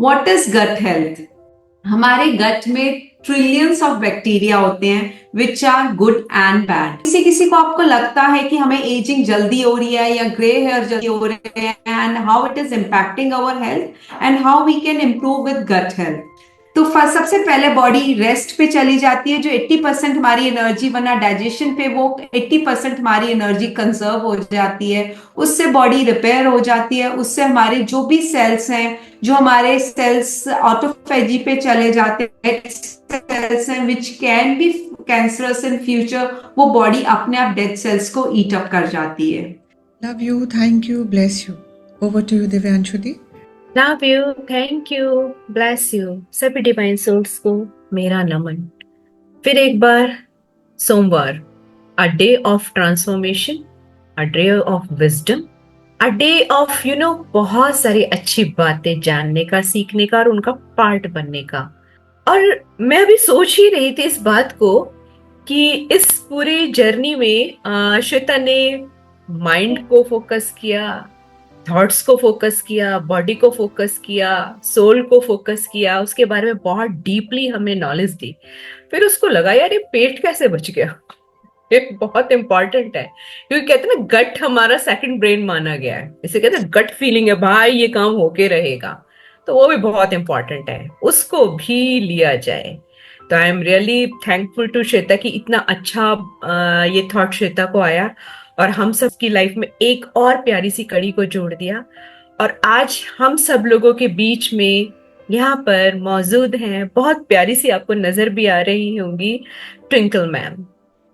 What is gut health? हमारे gut में trillions of bacteria होते हैं which are good and bad. किसी किसी को आपको लगता है कि हमें एजिंग जल्दी हो रही है या ग्रे हेयर जल्दी हो रहे हैं, and how it is impacting our health and how we can improve with gut health. तो सबसे पहले बॉडी रेस्ट पे चली जाती है, जो 80% हमारी एनर्जी, वरना डाइजेशन पे वो 80% हमारी एनर्जी कंजर्व हो जाती है। उससे बॉडी रिपेयर हो जाती है, उससे हमारे जो भी सेल्स हैं, जो हमारे सेल्स ऑटोफेजी पे चले जाते हैं, सेल्स हैं which can be cancerous in future, वो बॉडी अपने आप डेड सेल्स को ईट अप कर जाती है। Love you, thank you, bless you. Over to you, Divyanshu di. Love you, thank you, bless you. सभी डिवाइन सोल्स को मेरा नमन। फिर एक बार सोमवार, a day of transformation, a day of wisdom, a day of बहुत सारी अच्छी बातें जानने का, सीखने का और उनका पार्ट बनने का। और मैं अभी सोच ही रही थी इस बात को कि इस पूरी जर्नी में श्वेता ने माइंड को फोकस किया, थॉट्स को फोकस किया, बॉडी को फोकस किया, सोल को फोकस किया, उसके बारे में बहुत डीपली हमें नॉलेज दी। फिर उसको लगा यार ये पेट कैसे बच गया। ये बहुत इंपॉर्टेंट है, क्योंकि कहते हैं ना गट हमारा सेकंड ब्रेन माना गया है। इसे कहते हैं गट फीलिंग है भाई, ये काम होके रहेगा। तो वो भी बहुत इंपॉर्टेंट है, उसको भी लिया जाए। तो I am really thankful to Shweta कि इतना अच्छा ये थॉट श्वेता को आया और हम सब की लाइफ में एक और प्यारी सी कड़ी को जोड़ दिया। और आज हम सब लोगों के बीच में यहाँ पर मौजूद हैं, बहुत प्यारी सी आपको नजर भी आ रही होंगी, ट्विंकल मैम,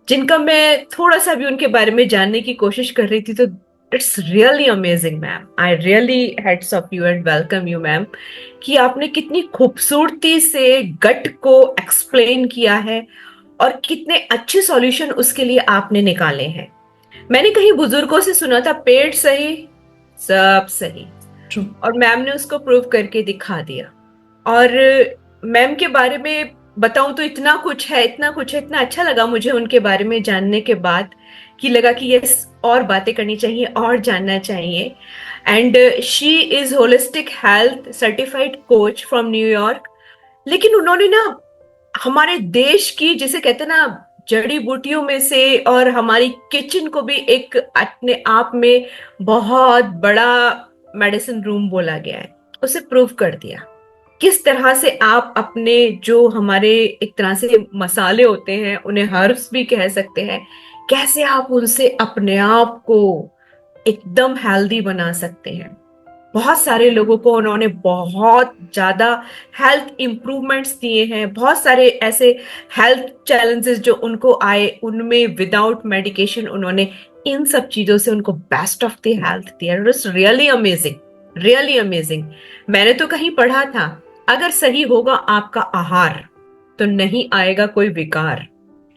जिनका मैं थोड़ा सा भी उनके बारे में जानने की कोशिश कर रही थी। तो it's really amazing ma'am, I really heads of you and welcome you ma'am, कि आपने कितनी खूबसूरती से गट को एक्सप्लेन किया है और कितने अच्छे सॉल्यूशन उसके लिए आपने निकाले हैं। मैंने कहीं बुजुर्गों से सुना था पेट सही सब सही, True. और मैम ने उसको प्रूव करके दिखा दिया। और मैम के बारे में बताऊं तो इतना कुछ है, इतना कुछ है, इतना अच्छा लगा मुझे उनके बारे में जानने के बाद कि लगा कि यस और बातें करनी चाहिए और जानना चाहिए। And she is holistic health certified coach from New York. लेकिन उन्होंने ना हमारे देश की, जिसे कहते हैं ना, जड़ी बूटियों में से और हमारी किचन को भी एक अपने आप में बहुत बड़ा मेडिसिन रूम बोला गया है, उसे प्रूव कर दिया। किस तरह से आप अपने जो हमारे एक तरह से मसाले होते हैं, उन्हें हर्ब्स भी कह सकते हैं, कैसे आप उनसे अपने आप को एकदम हेल्दी बना सकते हैं। बहुत सारे लोगों को उन्होंने बहुत ज्यादा हेल्थ इंप्रूवमेंट्स दिए हैं। बहुत सारे ऐसे हेल्थ चैलेंजेस जो उनको आए, उनमें विदाउट मेडिकेशन उन्होंने इन सब चीजों से उनको बेस्ट ऑफ द हेल्थ दिया। It was really amazing, really amazing. मैंने तो कहीं पढ़ा था, अगर सही होगा आपका आहार तो नहीं आएगा कोई विकार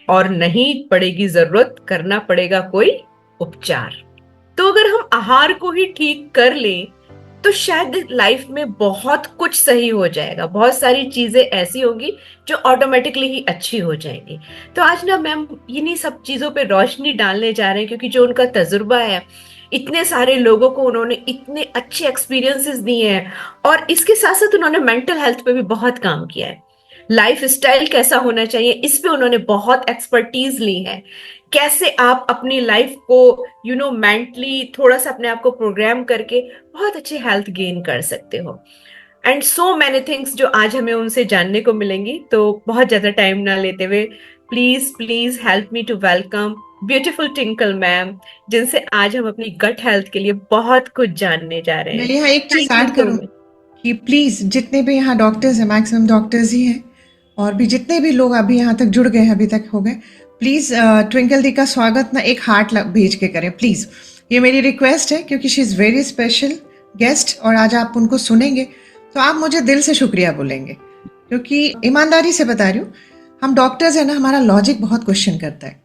और नहीं पड़ेगी जरूरत करना पड़ेगा कोई उपचार। तो अगर हम आहार को ही ठीक कर लें तो शायद लाइफ में बहुत कुछ सही हो जाएगा, बहुत सारी चीजें ऐसी होंगी जो ऑटोमेटिकली ही अच्छी हो जाएंगी। तो आज ना मैम इन्हीं सब चीजों पे रोशनी डालने जा रहे हैं, क्योंकि जो उनका तजुर्बा है, इतने सारे लोगों को उन्होंने इतने अच्छे एक्सपीरियंसेस दिए हैं, और इसके साथ साथ उन्होंने मेंटल हेल्थ पे भी बहुत काम किया है। लाइफ स्टाइल कैसा होना चाहिए, इस पे उन्होंने बहुत एक्सपर्टीज ली है। कैसे आप अपनी लाइफ को मेंटली थोड़ा सा अपने आप को प्रोग्राम करके बहुत अच्छे हेल्थ गेन कर सकते हो, एंड सो मैनी थिंग्स जो आज हमें उनसे जानने को मिलेंगी। तो बहुत ज्यादा टाइम ना लेते हुए please please help me to welcome beautiful Twinkle ma'am, जिनसे आज हम अपनी गट हेल्थ के लिए बहुत कुछ जानने जा रहे मैं हैं। यहाँ एक चीज Thank you ऐड so करूँ much. कि प्लीज जितने भी यहाँ डॉक्टर्स हैं, मैक्सिमम डॉक्टर्स ही हैं, और भी जितने भी लोग अभी यहाँ तक जुड़ गए हैं, अभी तक हो गए, प्लीज ट्विंकल दी का स्वागत ना एक हार्ट भेज के करें प्लीज। ये मेरी रिक्वेस्ट है, क्योंकि she is very special guest, और आज आप उनको सुनेंगे तो आप मुझे दिल से शुक्रिया बोलेंगे, क्योंकि ईमानदारी से बता रही हूँ, हम डॉक्टर्स हैं ना, हमारा लॉजिक बहुत क्वेश्चन करता है।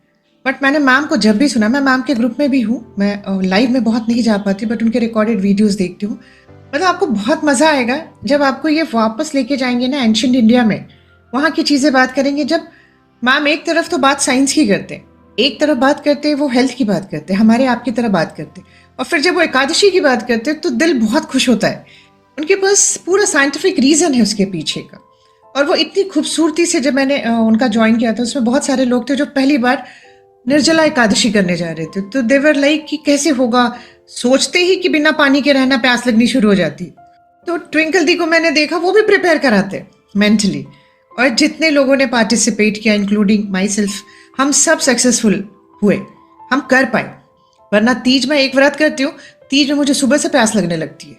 बट मैंने मैम को जब भी सुना, मैं मैम के ग्रुप में भी हूँ, मैं लाइव में बहुत नहीं जा पाती, बट उनके रिकॉर्डेड वीडियोस देखती हूँ। मतलब आपको बहुत मज़ा आएगा जब आपको ये वापस लेके जाएंगे ना एंशिएंट इंडिया में, वहाँ की चीज़ें बात करेंगे। जब मैम एक तरफ तो बात साइंस की करते हैं, एक तरफ बात करते हैं वो हेल्थ की बात करते हैं, हमारे आपकी तरह बात करते हैं, और फिर जब वो एकादशी की बात करते हैं तो दिल बहुत खुश होता है उनके पास पूरा साइंटिफिक रीज़न है उसके पीछे का। और वो इतनी खूबसूरती से, जब मैंने उनका ज्वाइन किया था, उसमें बहुत सारे लोग थे जो पहली बार निर्जला एकादशी करने जा रहे थे। तो देवर लाइक कि कैसे होगा, सोचते ही कि बिना पानी के रहना प्यास लगनी शुरू हो जाती। तो ट्विंकल दी को मैंने देखा, वो भी प्रिपेयर कराते मेंटली। और जितने लोगों ने पार्टिसिपेट किया इंक्लूडिंग माई सेल्फ, हम सब सक्सेसफुल हुए, हम कर पाए। वरना तीज में एक व्रत करती हूँ, तीज में मुझे सुबह से प्यास लगने लगती है,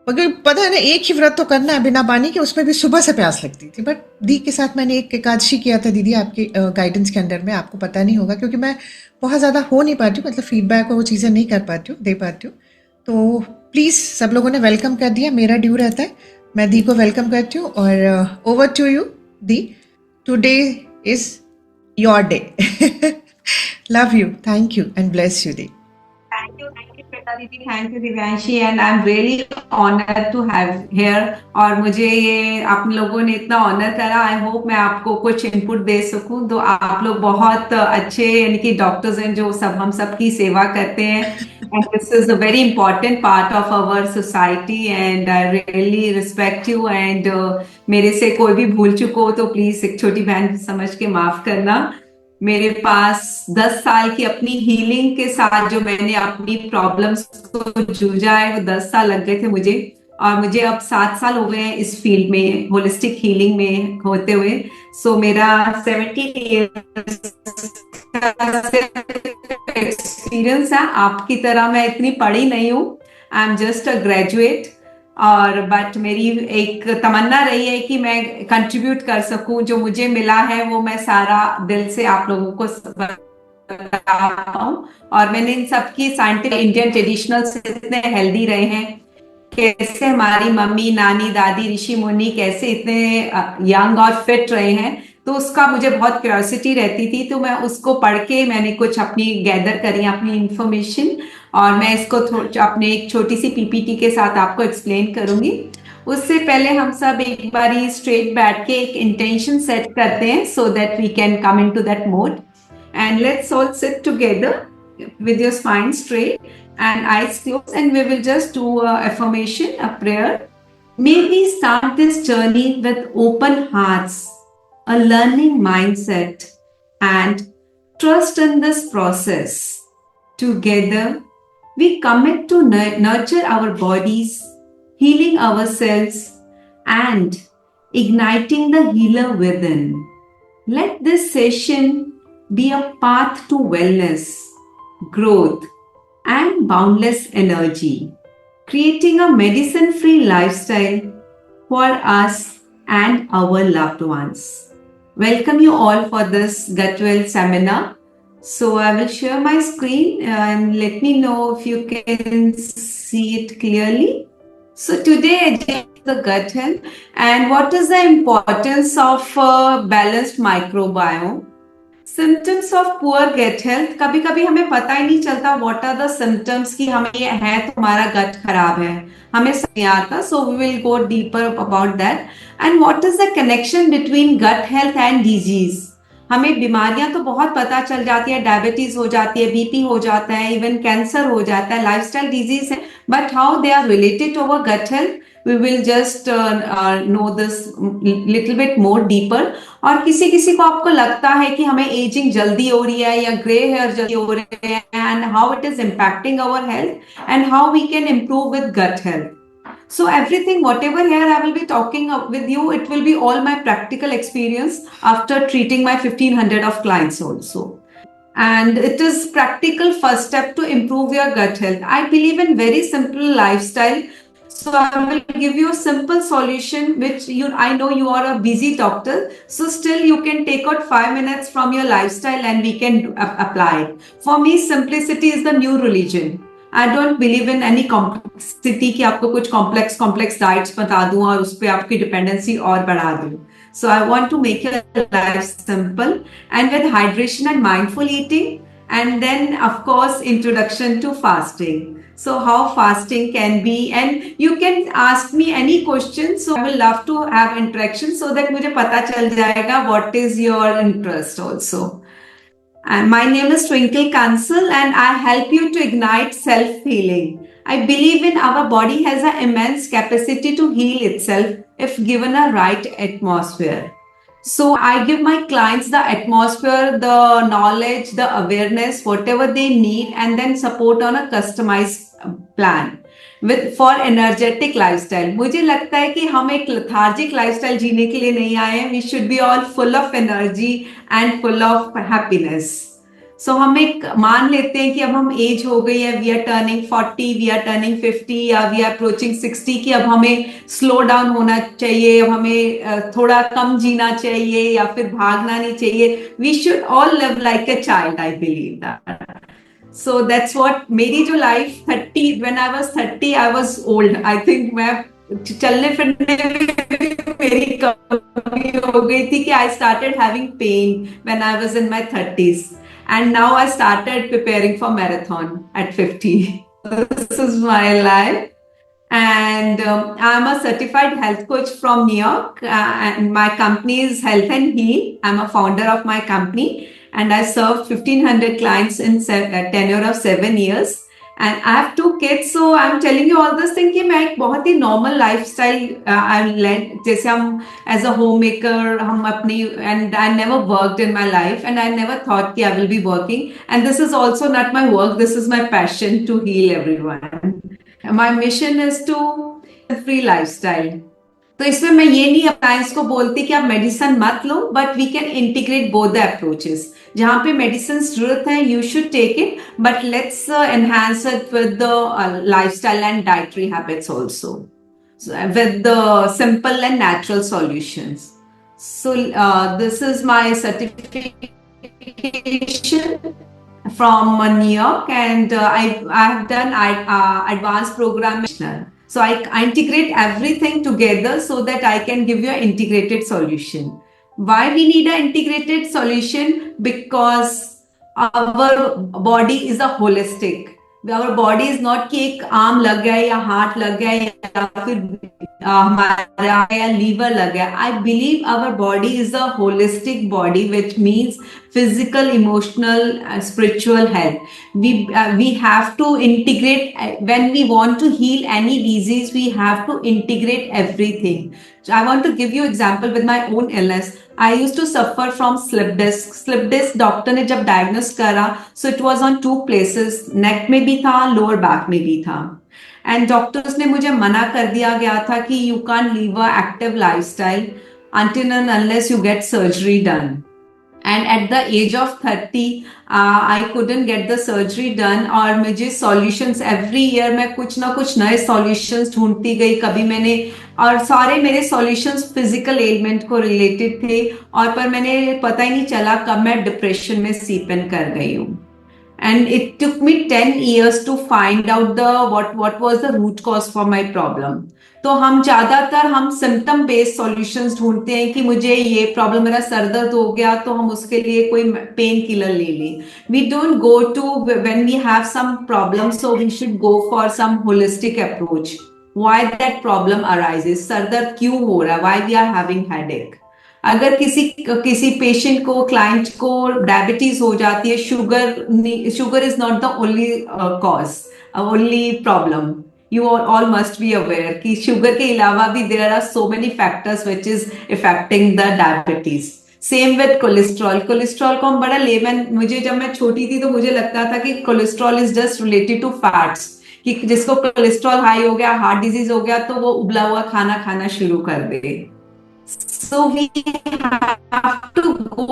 क्योंकि पता है ना एक ही व्रत तो करना है बिना पानी के, उसमें भी सुबह से प्यास लगती थी। बट दी के साथ मैंने एक एकादशी किया था दीदी, आपके गाइडेंस के अंडर में। आपको पता नहीं होगा क्योंकि मैं बहुत ज़्यादा हो नहीं पाती हूँ, मतलब फीडबैक और वो चीज़ें नहीं कर पाती हूँ, दे पाती हूँ। तो प्लीज़ सब लोगों ने वेलकम कर दिया, मेरा ड्यू रहता है, मैं दी को वेलकम करती हूँ। और ओवर टू यू दी, today is your day. Love you, thank you and bless you दी। Thank you, Shweta दीदी, thank you Divyanshi, and I'm really honored to have here। और मुझे ये आप लोगों ने इतना ऑनर करा, आई होप मैं आपको कुछ इनपुट दे सकूं। तो आप लोग बहुत अच्छे यानी कि डॉक्टर्स हैं जो सब हम सब की सेवा करते हैं, and this is a very important part of our society, and I really respect you. And मेरे से कोई भी भूल चुको हो तो प्लीज एक छोटी बहन समझ के माफ करना। मेरे पास 10 साल की अपनी हीलिंग के साथ जो मैंने अपनी प्रॉब्लम्स को जूझा है, वो 10 साल लग गए थे मुझे। और मुझे अब 7 साल हो गए हैं इस फील्ड में, होलिस्टिक हीलिंग में होते हुए। सो मेरा 17 ईयर्स एक्सपीरियंस है। आपकी तरह मैं इतनी पढ़ी नहीं हूँ, आई एम जस्ट अ ग्रेजुएट। और बट मेरी एक तमन्ना रही है कि मैं कंट्रीब्यूट कर सकूं, जो मुझे मिला है वो मैं सारा दिल से आप लोगों को बता पाऊं। और मैंने इन सबकी साइंटिफिक इंडियन ट्रेडिशनल से इतने हेल्दी रहे हैं, कैसे हमारी मम्मी नानी दादी ऋषि मुनि कैसे इतने यंग और फिट रहे हैं, तो उसका मुझे बहुत क्यूरियोसिटी रहती थी। तो मैं उसको पढ़ के मैंने कुछ अपनी गैदर करी अपनी इंफॉर्मेशन, और मैं इसको अपने एक छोटी सी पीपीटी के साथ आपको एक्सप्लेन करूंगी। उससे पहले हम सब एक बारी स्ट्रेट बैठ के एक इंटेंशन सेट करते हैं, so that we can come into that mode. And let's all sit together with your spine straight and eyes closed, and we will just do a affirmation, a prayer. May we start this journey with open hearts, a learning mindset, and trust in this process. Together, we commit to nurture our bodies, healing ourselves, and igniting the healer within. Let this session be a path to wellness, growth, and boundless energy, creating a medicine-free lifestyle for us and our loved ones. Welcome you all for this GutWell seminar. So I will share my screen and let me know if you can see it clearly. So today I did the gut health, and what is the importance of balanced microbiome. Symptoms of poor gut health, कभी कभी हमें पता ही नहीं चलता what are the symptoms कि हमें ये है तो हमारा गट खराब है, हमें नहीं आता। So we will go deeper about that. And what is the connection between gut health and disease. हमें बीमारियां तो बहुत पता चल जाती है, डायबिटीज हो जाती है, बीपी हो जाता है, इवन कैंसर हो जाता है, लाइफस्टाइल डिजीज है, but how they are related to our gut health we will just know this little bit more deeper। और किसी किसी को आपको लगता है कि हमें एजिंग जल्दी हो रही है या ग्रे हेयर जल्दी हो रहे हैं, and how it is impacting our health and how we can improve with gut health. So everything, whatever here I will be talking with you, it will be all my practical experience after treating my 1500 of clients also. And it is practical first step to improve your gut health. I believe in very simple lifestyle. So I will give you a simple solution which I know you are a busy doctor, so still you can take out 5 minutes from your lifestyle and we can apply it. For me, simplicity is the new religion. I don't believe in any complexity कि आपको कुछ complex diets बता दूं और उस पे आपकी dependency और बढ़ा दूं. So I want to make your life simple, and with hydration and mindful eating, and then of course introduction to fasting. So how fasting can be, and you can ask me any question, so I will love to have interaction so that मुझे पता चल जाएगा what is your interest also. And my name is Twinkle Kansal, and I help you to ignite self-healing. I believe in our body has an immense capacity to heal itself if given a right atmosphere. So I give my clients the atmosphere, the knowledge, the awareness, whatever they need, and then support on a customized plan with for energetic lifestyle. मुझे लगता है कि हम एक lethargic lifestyle जीने के लिए नहीं आए हैं. We should be all full of energy and full of happiness. So हम एक मान लेते हैं कि अब हम एज हो गई है, we are turning 40, we are turning 50 या वी आर अप्रोचिंग 60, कि अब हमें स्लो डाउन होना चाहिए, अब हमें थोड़ा कम जीना चाहिए या फिर भागना नहीं चाहिए. We should all live like a child, I believe that. So that's what मेरी जो life 30, when I was 30 I was old. I think मैं चलने फिरने में मेरी कमी हो गई थी कि I started having pain when I was in my 30s, and now I started preparing for marathon at 50. This is my life. And I'm a certified health coach from New York, and my company is Health and Heal. I'm a founder of my company, and I served 1,500 clients in a tenure of 7 years. And I have 2 kids, so I'm telling you all this thing कि मैं एक बहुत ही normal lifestyle I've led. जैसे हम as a homemaker हम अपनी, and I never worked in my life, and I never thought कि I will be working. And this is also not my work. This is my passion to heal everyone. My mission is to free lifestyle. तो इसमें मैं ये नहीं clients को बोलती कि आप मेडिसिन मत लो, but we can integrate both the approaches. जहां पे मेडिसिन जरूरत है you should take it, but let's enhance it with the lifestyle and dietary habits also, with the simple and natural solutions. So this is my certification from New York, and I have done advanced program. So I integrate everything together so that I can give you an integrated solution. Why we need an integrated solution? Because our body is a holistic. Our body is not कि एक arm लग गया या heart लग गया या फिर हमारा या लीवर लग गया. I believe our body is a holistic body, which means physical, emotional, spiritual health. We have to integrate. When we want to heal any disease, we have to integrate everything. So I want to give you example with my own illness. I used to suffer from slip disc. Slip disc doctor ने जब diagnose करा, so it was on 2 places. नेक में भी था, lower back में भी था. And doctors ने मुझे मना कर दिया गया था कि you can leave a active lifestyle until and unless you get surgery done. And at the age of 30, I couldn't get the surgery done. और मुझे solutions every year मैं कुछ ना कुछ नए solutions ढूंढती गई. कभी मैंने, और सारे मेरे solutions physical ailment को related थे, और पर मैंने पता ही नहीं चला कब मैं depression में seep in कर गई हूँ. And it took me 10 years to find out what was the root cause for my problem. तो हम ज्यादातर हम सिम्टम बेस्ड सॉल्यूशंस ढूंढते हैं कि मुझे ये प्रॉब्लम, मेरा सर दर्द हो गया तो हम उसके लिए कोई पेन किलर ले लें. We don't go to, when we have some problem, so we should go for some holistic approach. Why that problem arises, सर दर्द क्यों हो रहा है, why we are having headache. अगर किसी पेशेंट को, क्लाइंट को डायबिटीज हो जाती है, sugar is not the only cause, only problem. You all must be aware कि शुगर के अलावा भी there are so many factors which is affecting the diabetes. Same with cholesterol. Cholesterol को हम बड़ा लेमन, मुझे जब मैं छोटी थी तो मुझे लगता था कि cholesterol is just related to fats, कि जिसको कोलेस्ट्रॉल हाई हो गया, हार्ट डिजीज हो गया, तो वो उबला हुआ खाना खाना शुरू कर दे. So we have to go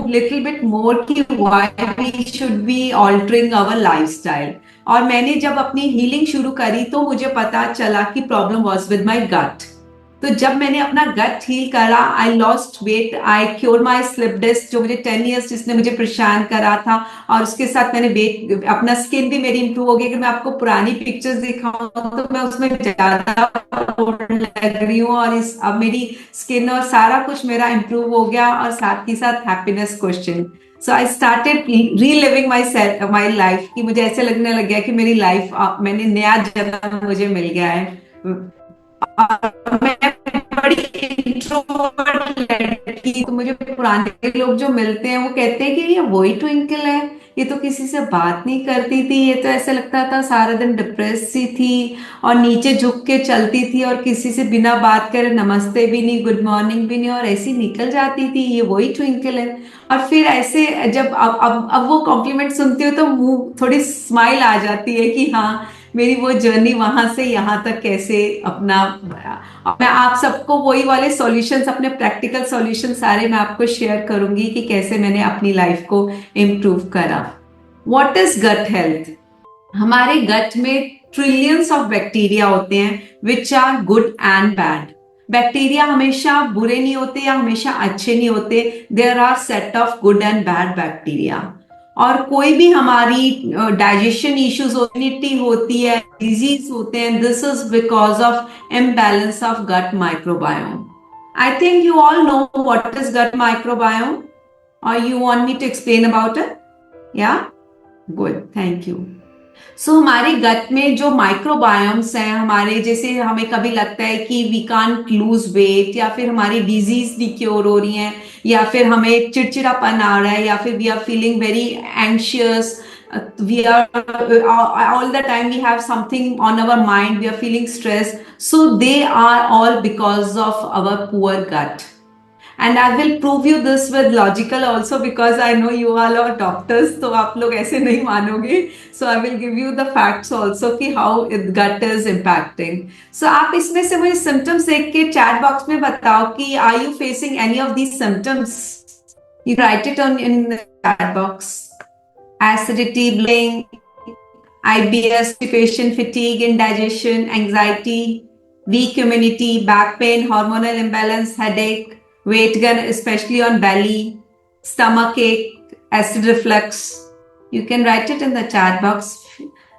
little bit more कि why we should be altering our lifestyle. और मैंने जब अपनी हीलिंग शुरू करी तो मुझे पता चला कि problem was with my gut. तो जब मैंने अपना गट हील करा, I lost weight, I cure my slip disc, जो मुझे 10 years जिसने मुझे परेशान करा था, और उसके साथ मैंने वेट, अपना स्किन भी मेरी इंप्रूव हो गई. अगर मैं आपको पुरानी पिक्चर्स दिखाऊं तो मैं उसमें ज्यादा लग रही हूँ, और अब मेरी स्किन और सारा कुछ मेरा इंप्रूव हो गया, और साथ ही साथ happiness question. So I started reliving my life, कि मुझे ऐसे लगने लग गया कि मेरी लाइफ, मैंने नया जन्म मुझे मिल गया है. मैं बड़ी इंट्रोवर्ट लड़की, तो मुझे पुराने लोग जो मिलते हैं वो कहते हैं कि ये वही ट्विंकल है, ये तो किसी से बात नहीं करती थी, ये तो ऐसा लगता था सारा दिन डिप्रेस सी थी और नीचे झुक के चलती थी और किसी से बिना बात करे नमस्ते भी नहीं, गुड मॉर्निंग भी नहीं, और ऐसी निकल जाती थी, ये वही ट्विंकल है। और फिर ऐसे जब अब वो कॉम्प्लीमेंट सुनती हो तो मुंह थोड़ी स्माइल आ जाती है कि हाँ, मेरी वो जर्नी वहां से यहाँ तक कैसे अपना, और मैं आप सबको वही वाले सॉल्यूशंस, अपने प्रैक्टिकल सॉल्यूशन सारे मैं आपको शेयर करूंगी कि कैसे मैंने अपनी लाइफ को इम्प्रूव करा। What is gut health? हमारे गट में ट्रिलियंस ऑफ बैक्टीरिया होते हैं which are good and bad. Bacteria हमेशा बुरे नहीं होते या हमेशा अच्छे नहीं होते, there are set of good and bad bacteria. और कोई भी हमारी डाइजेशन इश्यूज होती है, डिजीज होते हैं, this is because of imbalance of gut microbiome. I think you all know what is gut microbiome, और you want me to explain about it? या गुड, थैंक यू। सो हमारे gut में जो microbiomes हैं हमारे, जैसे हमें कभी लगता है कि वी कांट लूज वेट, या फिर हमारी डिजीज भी क्योर हो रही हैं, या फिर हमें चिड़चिड़ापन आ रहा है, या फिर we are feeling very anxious, we are all the time we have something on our mind, we are feeling stressed, so they are all because of our poor gut. And I will prove you this with logical also, because I know you all are doctors, तो आप लोग ऐसे नहीं मानोगे, so I will give you the facts also कि how gut is impacting. So आप इसमें से मुझे symptoms देख के chat box में बताओ कि are you facing any of these symptoms? You write it on in the chat box. Acidity, bloating, IBS, constipation, fatigue, indigestion, anxiety, weak immunity, back pain, hormonal imbalance, headache, weight gain, especially on belly, stomach ache, acid reflux. You can write it in the chat box.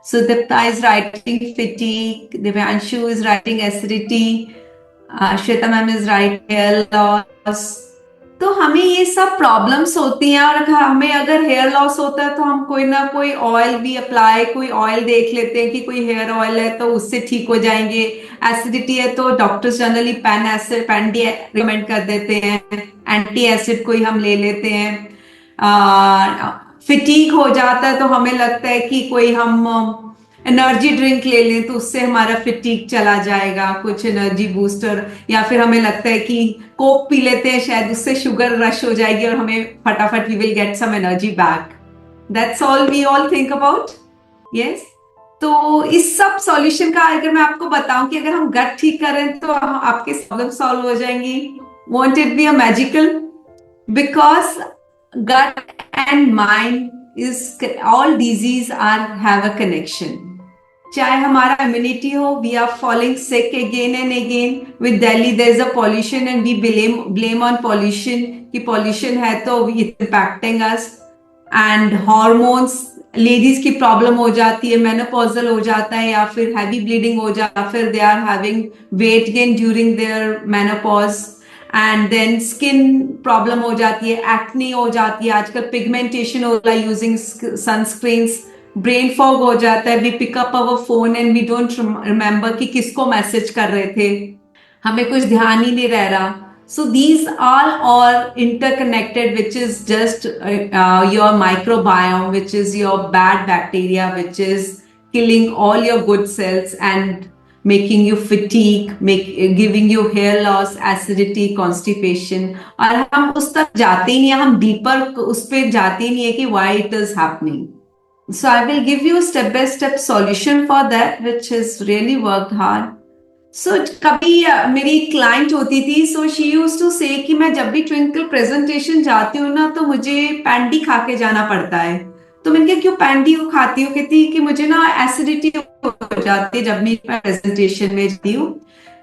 Sudipta is writing fatigue, Divyanshu is writing acidity, Shweta ma'am is writing hair loss. तो हमें ये सब problems होती हैं, और हमें अगर hair loss होता है तो हम कोई ना कोई ऑयल भी अप्लाई, कोई ऑयल देख लेते हैं कि कोई हेयर ऑयल है तो उससे ठीक हो जाएंगे। एसिडिटी है तो डॉक्टर्स जनरली पैंडी रिकमेंड कर देते हैं, एंटी एसिड कोई हम ले लेते हैं। फिटीक हो जाता है तो हमें लगता है कि कोई हम एनर्जी ड्रिंक ले लें तो उससे हमारा फिटीक चला जाएगा, कुछ एनर्जी बूस्टर, या फिर हमें लगता है कि कोक पी लेते हैं, शायद उससे शुगर रश हो जाएगी और हमें फटाफट we will get some energy back. That's all we all think about. Yes, तो इस सब सॉल्यूशन का अगर मैं आपको बताऊं कि अगर हम गट ठीक करें तो आपके प्रॉब्लम सॉल्व हो जाएंगी, won't it be a magical? Because gut and mind is, all disease are have a connection. चाहे हमारा इम्यूनिटी हो, we are falling sick again and again. With Delhi there is a pollution and we blame on pollution कि pollution है तो it impacting us. And hormones, ladies की problem हो जाती है, मेनोपॉजल हो जाता है, या फिर हैवी ब्लीडिंग हो जाता है, फिर they are having weight gain during their menopause. And then skin problem हो जाती है, एक्ने हो जाती है, आजकल पिगमेंटेशन हो रहा है यूजिंग सनस्क्रीन्स, ब्रेन फॉग हो जाता है, we pick up our phone and we don't remember कि किसको मैसेज कर रहे थे, हमें कुछ ध्यान ही नहीं रह रहा। So these all interconnected, which is just your microbiome, which is your bad bacteria, which is killing all your good cells and making you fatigue, giving you hair loss, acidity, constipation. और हम उस तक जाते ही नहीं, हम deeper उस पे जाते ही नहीं है कि why it is happening. So I will give you a step-by-step solution for that, which has really worked hard. So कभी मेरी क्लाइंट होती थी, so she used to say कि मैं जब भी ट्विंकल प्रेजेंटेशन जाती हूँ ना तो मुझे पैंडी खा के जाना पड़ता है। तो मैंने कहा क्यों पैंडी खाती हूँ? कहती कि मुझे ना एसिडिटी हो जाती है जब भी मैं प्रेजेंटेशन में जाती हूँ,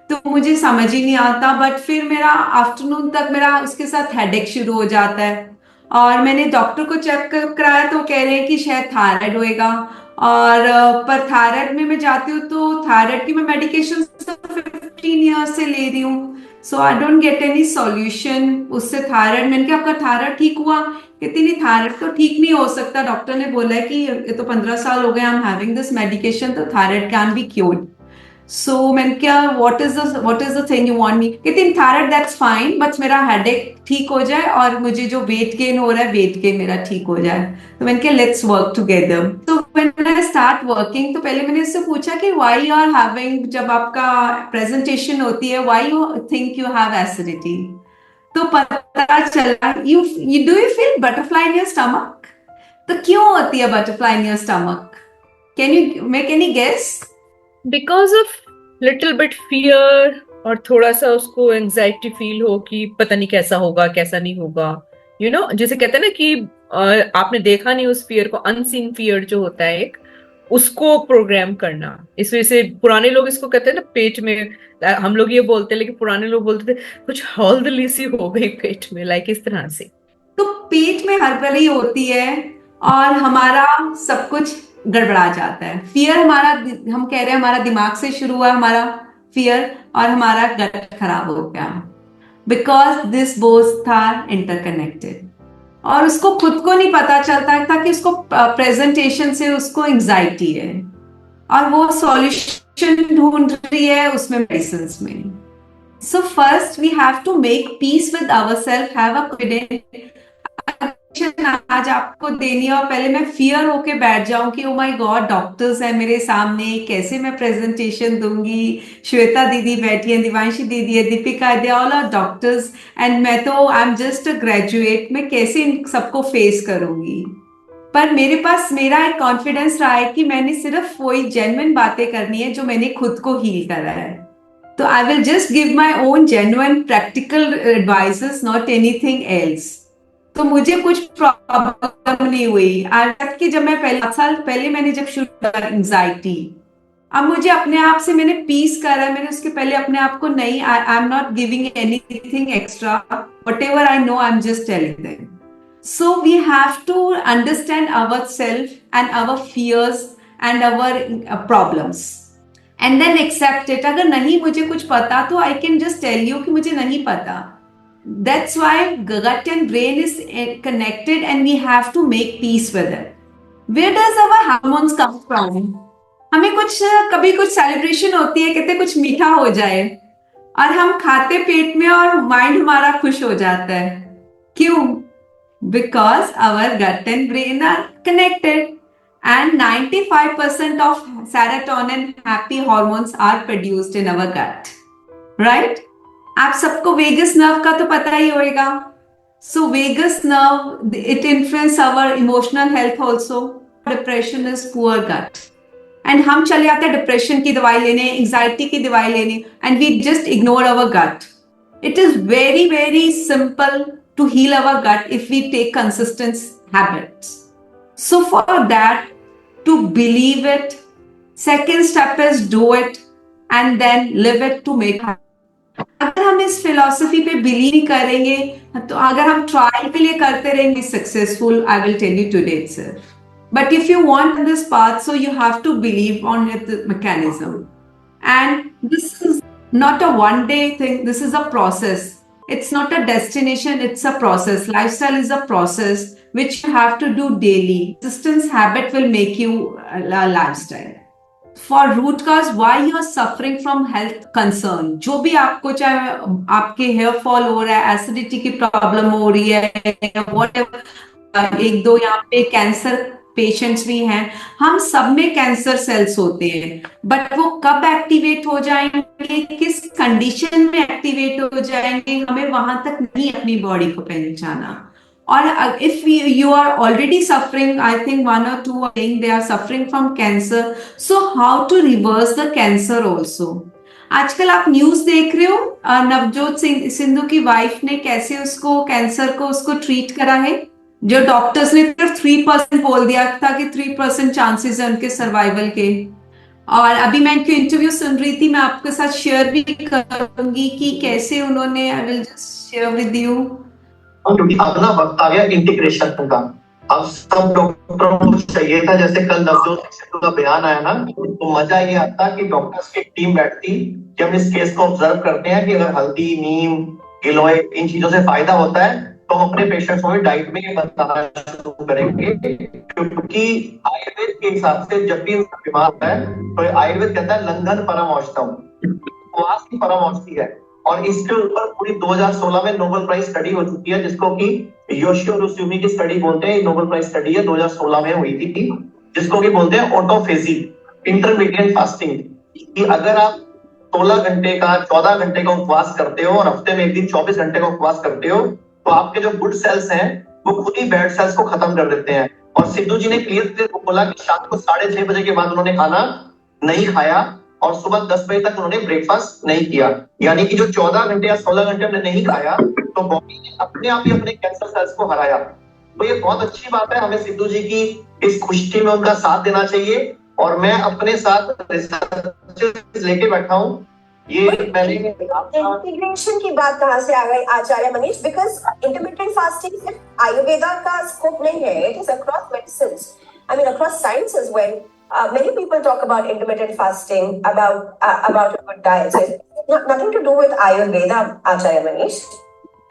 तो मुझे समझ ही नहीं आता। बट फिर मेरा आफ्टरनून तक मेरा उसके साथ हेडेक शुरू हो जाता है, और मैंने डॉक्टर को चेक कराया तो कह रहे हैं कि शायद थायराइड होएगा। और पर थायराइड में मैं जाती हूँ तो थायराइड की मैं मेडिकेशन 15 ईयर्स से ले रही हूँ, so I don't get any solution उससे थायराइड। मैंने कहा आपका थायराइड ठीक हुआ? कहती नहीं, थायराइड तो ठीक नहीं हो सकता, डॉक्टर ने बोला है कि ये तो 15 साल हो गए I am having this medication, तो थायराइड कैन बी क्योर्ड। सो मैंने क्या what is the thing you want मी, कहते इन थायराइड दैट्स फाइन, बट मेरा हेडेक ठीक हो जाए और मुझे जो वेट गेन हो रहा है वेट गेन मेरा ठीक हो जाए। तो मैंने कहा लेट्स वर्क टुगेदर। तो व्हेन आई स्टार्ट वर्किंग, तो पहले मैंने इससे पूछा कि व्हाई यू आर हैविंग, जब आपका प्रेजेंटेशन होती है, why you think you have acidity. तो पता चला you do you feel butterfly in your stomach. तो क्यों होती है butterfly in your stomach, can you guess? Because of little bit fear, और थोड़ा सा उसको एंजाइटी फील हो कि पता नहीं कैसा होगा कैसा नहीं होगा, जैसे कहते हैं ना कि आपने देखा नहीं उस फियर को, अनसीन फियर जो होता है एक, उसको प्रोग्राम करना। इस वजह से पुराने लोग इसको कहते हैं ना पेट में, हम लोग ये बोलते हैं लेकिन पुराने लोग बोलते थे कुछ हौलदली सी हो गई पेट में, लाइक इस तरह से। तो पेट में हड़बड़ी होती है और हमारा सब कुछ गड़बड़ा जाता है। फियर हमारा, हम कह रहे हैं हमारा दिमाग से शुरू हुआ हमारा फियर, और हमारा गट खराब हो गया, because this both are interconnected. और उसको खुद को नहीं पता चलता था कि उसको प्रेजेंटेशन से उसको एंजाइटी है, और वो सॉल्यूशन ढूंढ रही है उसमें, मेडिसिन में। So first we have to make peace with ourself, have a confidence. आज आपको देनी है और पहले मैं फियर होके बैठ जाऊं कि ओ माय गॉड डॉक्टर्स है मेरे सामने, कैसे मैं प्रेजेंटेशन दूंगी। श्वेता दीदी बैठी है, दिवांशी दीदी है, Deepika, they all are doctors and मैं तो I am just a graduate, मैं कैसे इन सबको फेस करूंगी। पर मेरे पास मेरा एक कॉन्फिडेंस रहा है कि मैंने सिर्फ वही जेन्युइन बातें करनी है जो मैंने खुद को हील करा है। तो I will just give my own genuine practical advices, not anything else. तो मुझे कुछ प्रॉब्लम नहीं हुई आज तक कि जब मैं पहले 7 साल पहले मैंने जब शुरू किया एंजाइटी, अब मुझे अपने आप से मैंने पीस करा है। मैंने उसके पहले अपने आप को नहीं, I am not giving anything extra, what ever I know I am just telling them. So we have to understand ourselves and our fears and our problems and then accept it. अगर नहीं मुझे कुछ पता तो I can just tell you कि मुझे नहीं पता. That's why gut and brain is connected and we have to make peace with it. Where does our hormones come from? हमें कुछ कभी कुछ सेलिब्रेशन होती है, कहते कुछ मीठा हो जाए और हम खाते पेट में और माइंड हमारा खुश हो जाता है। क्यों? Because our gut and brain are connected and 95% of serotonin happy hormones are produced in our gut, right? आप सबको वेगस नर्व का तो पता ही होगा। So vagus nerve, it influences our emotional health also. Depression is poor gut. And हम चले आते हैं डिप्रेशन की दवाई लेने, एंजाइटी की दवाई लेने, and we just ignore our gut. It is very, very simple to heal our gut if we take consistent habits. So for that, to believe it, second step is do it and then live it to make it. अगर हम इस philosophy पे believe करेंगे, तो अगर हम trial के लिए करते रहेंगे successful, I will tell you today itself. But if you want this path, so you have to believe on the mechanism. And this is not a one-day thing. This is a process. It's not a destination. It's a process. Lifestyle is a process which you have to do daily. Consistent habit will make you a lifestyle. For root cause, why you are suffering from health concern, जो भी आपको चाहे आपके hair fall हो रहा है, acidity की problem हो रही है, whatever, एक दो यहाँ पे कैंसर पेशेंट्स भी हैं, हम सब में कैंसर सेल्स होते हैं, बट वो कब एक्टिवेट हो जाएंगे, किस कंडीशन में एक्टिवेट हो जाएंगे, हमें वहां तक नहीं अपनी बॉडी को पहचाना। और if you are already suffering, I think 1 or 2 are saying they are suffering from cancer, so how to reverse the cancer also. आजकल आप न्यूज देख रहे हो, नवजोत सिद्धू की वाइफ ने कैसे उसको कैंसर को उसको ट्रीट करा है, जो डॉक्टर्स ने सिर्फ 3% बोल दिया था कि 3% चांसेस है उनके सर्वाइवल के। और अभी मैं इनकी इंटरव्यू सुन रही थी, मैं आपके साथ शेयर भी करूंगी कि कैसे उन्होंने, I will just share with you. क्योंकि अब ना वक्त आ गया इंटीग्रेशन का। अब सब डॉक्टरों को चाहिए था, जैसे कल नवजोत सिद्धू का बयान आया ना, तो मजा ये आता कि डॉक्टर्स की टीम बैठती, जब इस केस को ऑब्जर्व करते हैं कि अगर हल्दी, नीम, गिलोय इन चीजों से फायदा होता है तो हम अपने पेशेंट्स को डाइट में ये बताना शुरू करेंगे, क्योंकि आयुर्वेद के हिसाब से जब भी इंसान बीमार होता है तो आयुर्वेद कहता है लंघन परम औषधम, उपवास की परम औषधि है। और इसके ऊपर पूरी 2016 में नोबेल प्राइज स्टडी हो चुकी है, जिसको कि योशियो रुसुमी की स्टडी बोलते हैं। नोबेल प्राइज स्टडी है 2016 में हुई थी, जिसको कि बोलते हैं ऑटोफेजी इंटरमीडिएट फास्टिंग, कि अगर आप 16 घंटे का 14 घंटे का उपवास करते हो और हफ्ते में एक दिन 24 घंटे का उपवास करते हो, तो आपके जो गुड सेल्स हैं वो खुद ही बैड सेल्स को खत्म कर देते हैं। और सिद्धू जी ने क्लियर बोला कि शाम को 6:30 बजे के बाद उन्होंने खाना नहीं खाया और सुबह 10 बजे तक उन्होंने ब्रेकफास्ट नहीं किया, यानी कि जो 14 घंटे या 16 घंटे हमने नहीं खाया तो बॉडी ने अपने आप ही अपने कैंसर सेल्स को हराया। तो ये बहुत अच्छी बात है, हमें सिद्धू जी की इस खुशी में उनका साथ देना चाहिए। और मैं अपने साथ रिसर्च लेके बैठा हूँ। ये मैंने इंटीग्रेशन की बात कहाँ से आ गई आचार्य मनीष? बिकॉज इंटरमिटेंट फास्टिंग सिर्फ आयुर्वेदा का स्कोप नहीं है, it is across medicines, I mean across sciences. When many people talk about intermittent fasting, about a good diet, so it's nothing to do with Ayurveda, Acharya Manish.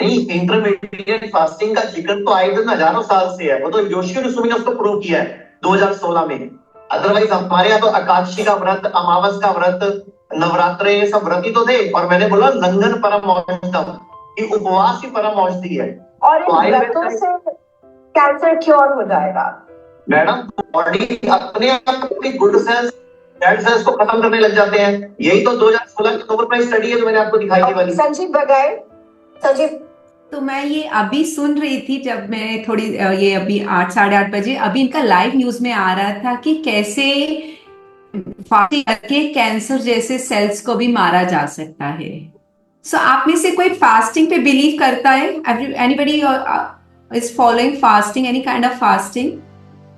नहीं, intermediate fasting का जिक्र तो आयुर्वेद में हजारों साल से है, वो तो योशियो रुसुमी ने उसको प्रूव किया है 2016 में। अदरवाइज हमारे यहाँ तो एकादशी का व्रत, अमावस का व्रत, नवरात्र, ये सब व्रत ही तो थे। और मैंने बोला लंघन परम औषधम, कि उपवास ही परम औषधि है। और इन व्रतों से कैंसर क्योर हो जाएगा? मैडम, बॉडी अपने आप अपनी गुड सेल्स बैड सेल्स को खत्म करने लग जाते हैं। यही तो 2016 की नोबेल प्राइज स्टडी है जो मैंने आपको दिखाई वाली। संजीव बघेल, संजीव, तो मैं ये अभी सुन रही थी जब मैं थोड़ी ये अभी 8 साढ़े 8 बजे अभी इनका लाइव न्यूज में आ रहा था कि कैसे फास्टिंग करके कैंसर जैसे सेल्स को भी मारा जा सकता है। सो आप में से कोई फास्टिंग पे बिलीव करता है? Anybody is following fasting, any kind of fasting?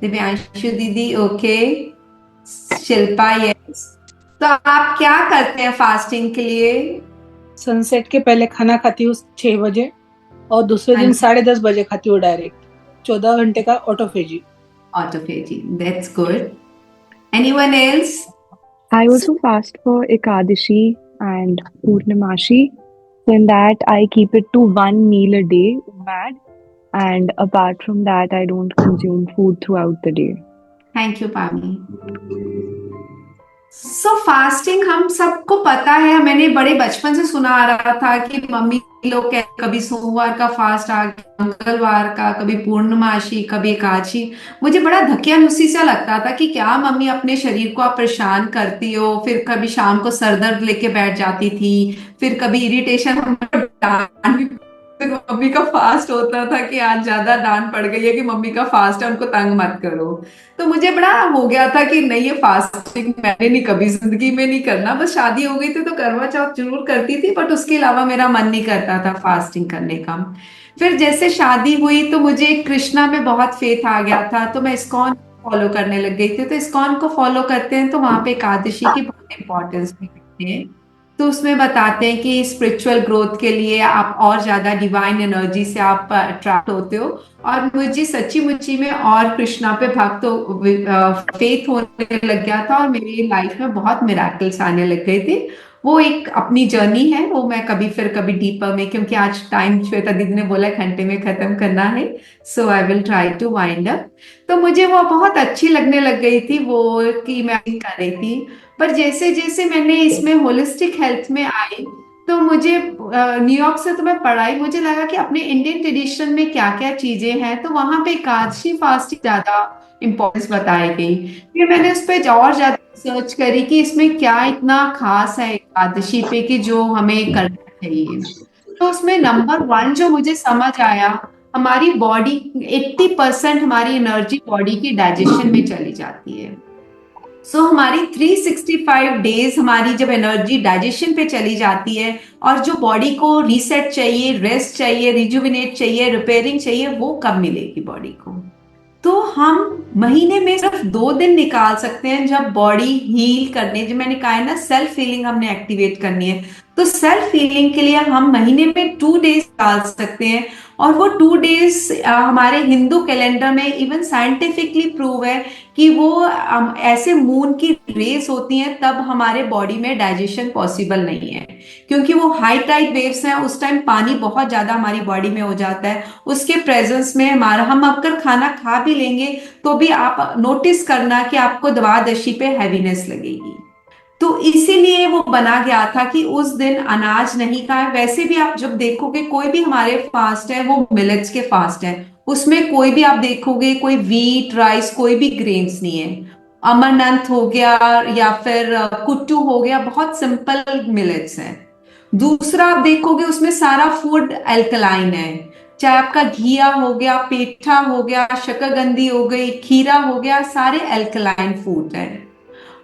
Divyanshu दीदी, ओके। शिल्पा, यस। तो आप क्या करते हैं फास्टिंग के लिए? सनसेट के पहले खाना खाती हूँ 6 बजे और दूसरे दिन 10:30 बजे खाती हूँ डायरेक्ट। 14 घंटे का autophagy. Autophagy, that's good. Anyone else? I also fast for Ekadashi and Purnamashi. So in that, I keep it to 1 meal a day, mad. And apart from that, I don't consume food throughout the day. Thank you, Pami. So fasting हम सबको पता है, मैंने बड़े बचपन से सुना आ रहा था कि मम्मी लोग कभी सोमवार का फास्ट आ गया, मंगलवार का, कभी पूर्णमासी, कभी एकादशी। मुझे बड़ा धकियानुसी सा लगता था कि क्या मम्मी अपने शरीर को आप परेशान करती हो। फिर कभी शाम को सरदर्द लेके बैठ जाती थी, फिर कभी इरिटेशन, फिर मम्मी का फास्ट होता था कि आज ज्यादा डांट पड़ गई है कि मम्मी का फास्ट है, उनको तंग मत करो। तो मुझे बड़ा हो गया था कि नहीं, ये फास्टिंग मैंने नहीं कभी जिंदगी में नहीं करना। बस शादी हो गई थी तो करवा चौथ जरूर करती थी, बट उसके अलावा मेरा मन नहीं करता था फास्टिंग करने का। फिर जैसे शादी हुई तो मुझे कृष्णा में बहुत फेथ आ गया था, तो मैं इस्कॉन फॉलो करने लग गई थी। तो इस्कॉन को फॉलो करते हैं तो वहां पे एकादशी की बहुत इंपॉर्टेंस है। तो उसमें बताते हैं कि स्पिरिचुअल ग्रोथ के लिए आप और ज्यादा डिवाइन एनर्जी से आप अट्रैक्ट होते हो। और मुझे सच्ची मुच्ची में और कृष्णा पे भक्त फेथ होने लग गया था और मेरी लाइफ में बहुत मिराकल्स आने लग गए थे। वो एक अपनी जर्नी है, वो मैं कभी डीपर में, क्योंकि आज टाइम श्वेता दीदी ने बोला घंटे में खत्म करना है, so I will try to wind up. तो मुझे वो बहुत अच्छी लगने लग गई थी वो कि मैं कर रही थी। पर जैसे जैसे मैंने इसमें होलिस्टिक हेल्थ में आई तो मुझे न्यूयॉर्क से तो मैं पढ़ाई, मुझे लगा कि अपने इंडियन ट्रेडिशन में क्या क्या चीजें हैं, तो वहां पे एकादशी फास्टिंग ज्यादा इंपॉर्टेंस बताई गई। फिर मैंने उस पर और ज्यादा सर्च करी कि इसमें क्या इतना खास है एकादशी पे कि जो हमें करना चाहिए। तो उसमें नंबर 1 जो मुझे समझ आया, हमारी बॉडी 80% हमारी एनर्जी बॉडी की डाइजेशन में चली जाती है। सो हमारी 365 डेज हमारी जब एनर्जी डाइजेशन पे चली जाती है और जो बॉडी को रीसेट चाहिए, रेस्ट चाहिए, रिजुविनेट चाहिए, रिपेयरिंग चाहिए, वो कब मिलेगी बॉडी को? तो हम महीने में सिर्फ 2 दिन निकाल सकते हैं जब बॉडी हील करने, जो मैंने कहा है ना, सेल्फ हीलिंग हमने एक्टिवेट करनी है। तो सेल्फ हीलिंग के लिए हम महीने में 2 डेज डाल सकते हैं, और वो 2 डेज हमारे हिंदू कैलेंडर में इवन साइंटिफिकली प्रूव है कि वो ऐसे मून की रेज होती हैं तब हमारे बॉडी में डाइजेशन पॉसिबल नहीं है, क्योंकि वो हाई टाइड वेव्स हैं, उस टाइम पानी बहुत ज्यादा हमारी बॉडी में हो जाता है, उसके प्रेजेंस में हमारा हम अगर खाना खा भी लेंगे तो भी आप नोटिस करना कि आपको द्वादशी पे हैवीनेस लगेगी। तो इसीलिए वो बना गया था कि उस दिन अनाज नहीं खाए। वैसे भी आप जब देखोगे कोई भी हमारे फास्ट है वो मिलेट्स के फास्ट है, उसमें कोई भी आप देखोगे कोई व्हीट राइस कोई भी ग्रेन्स नहीं है। अमरनाथ हो गया या फिर कुट्टू हो गया, बहुत सिंपल मिलेट्स हैं। दूसरा आप देखोगे उसमें सारा फूड एल्कलाइन है, चाहे आपका घिया हो गया, पेठा हो गया, शकरकंदी हो गई, खीरा हो गया, सारे एल्कलाइन फूड है।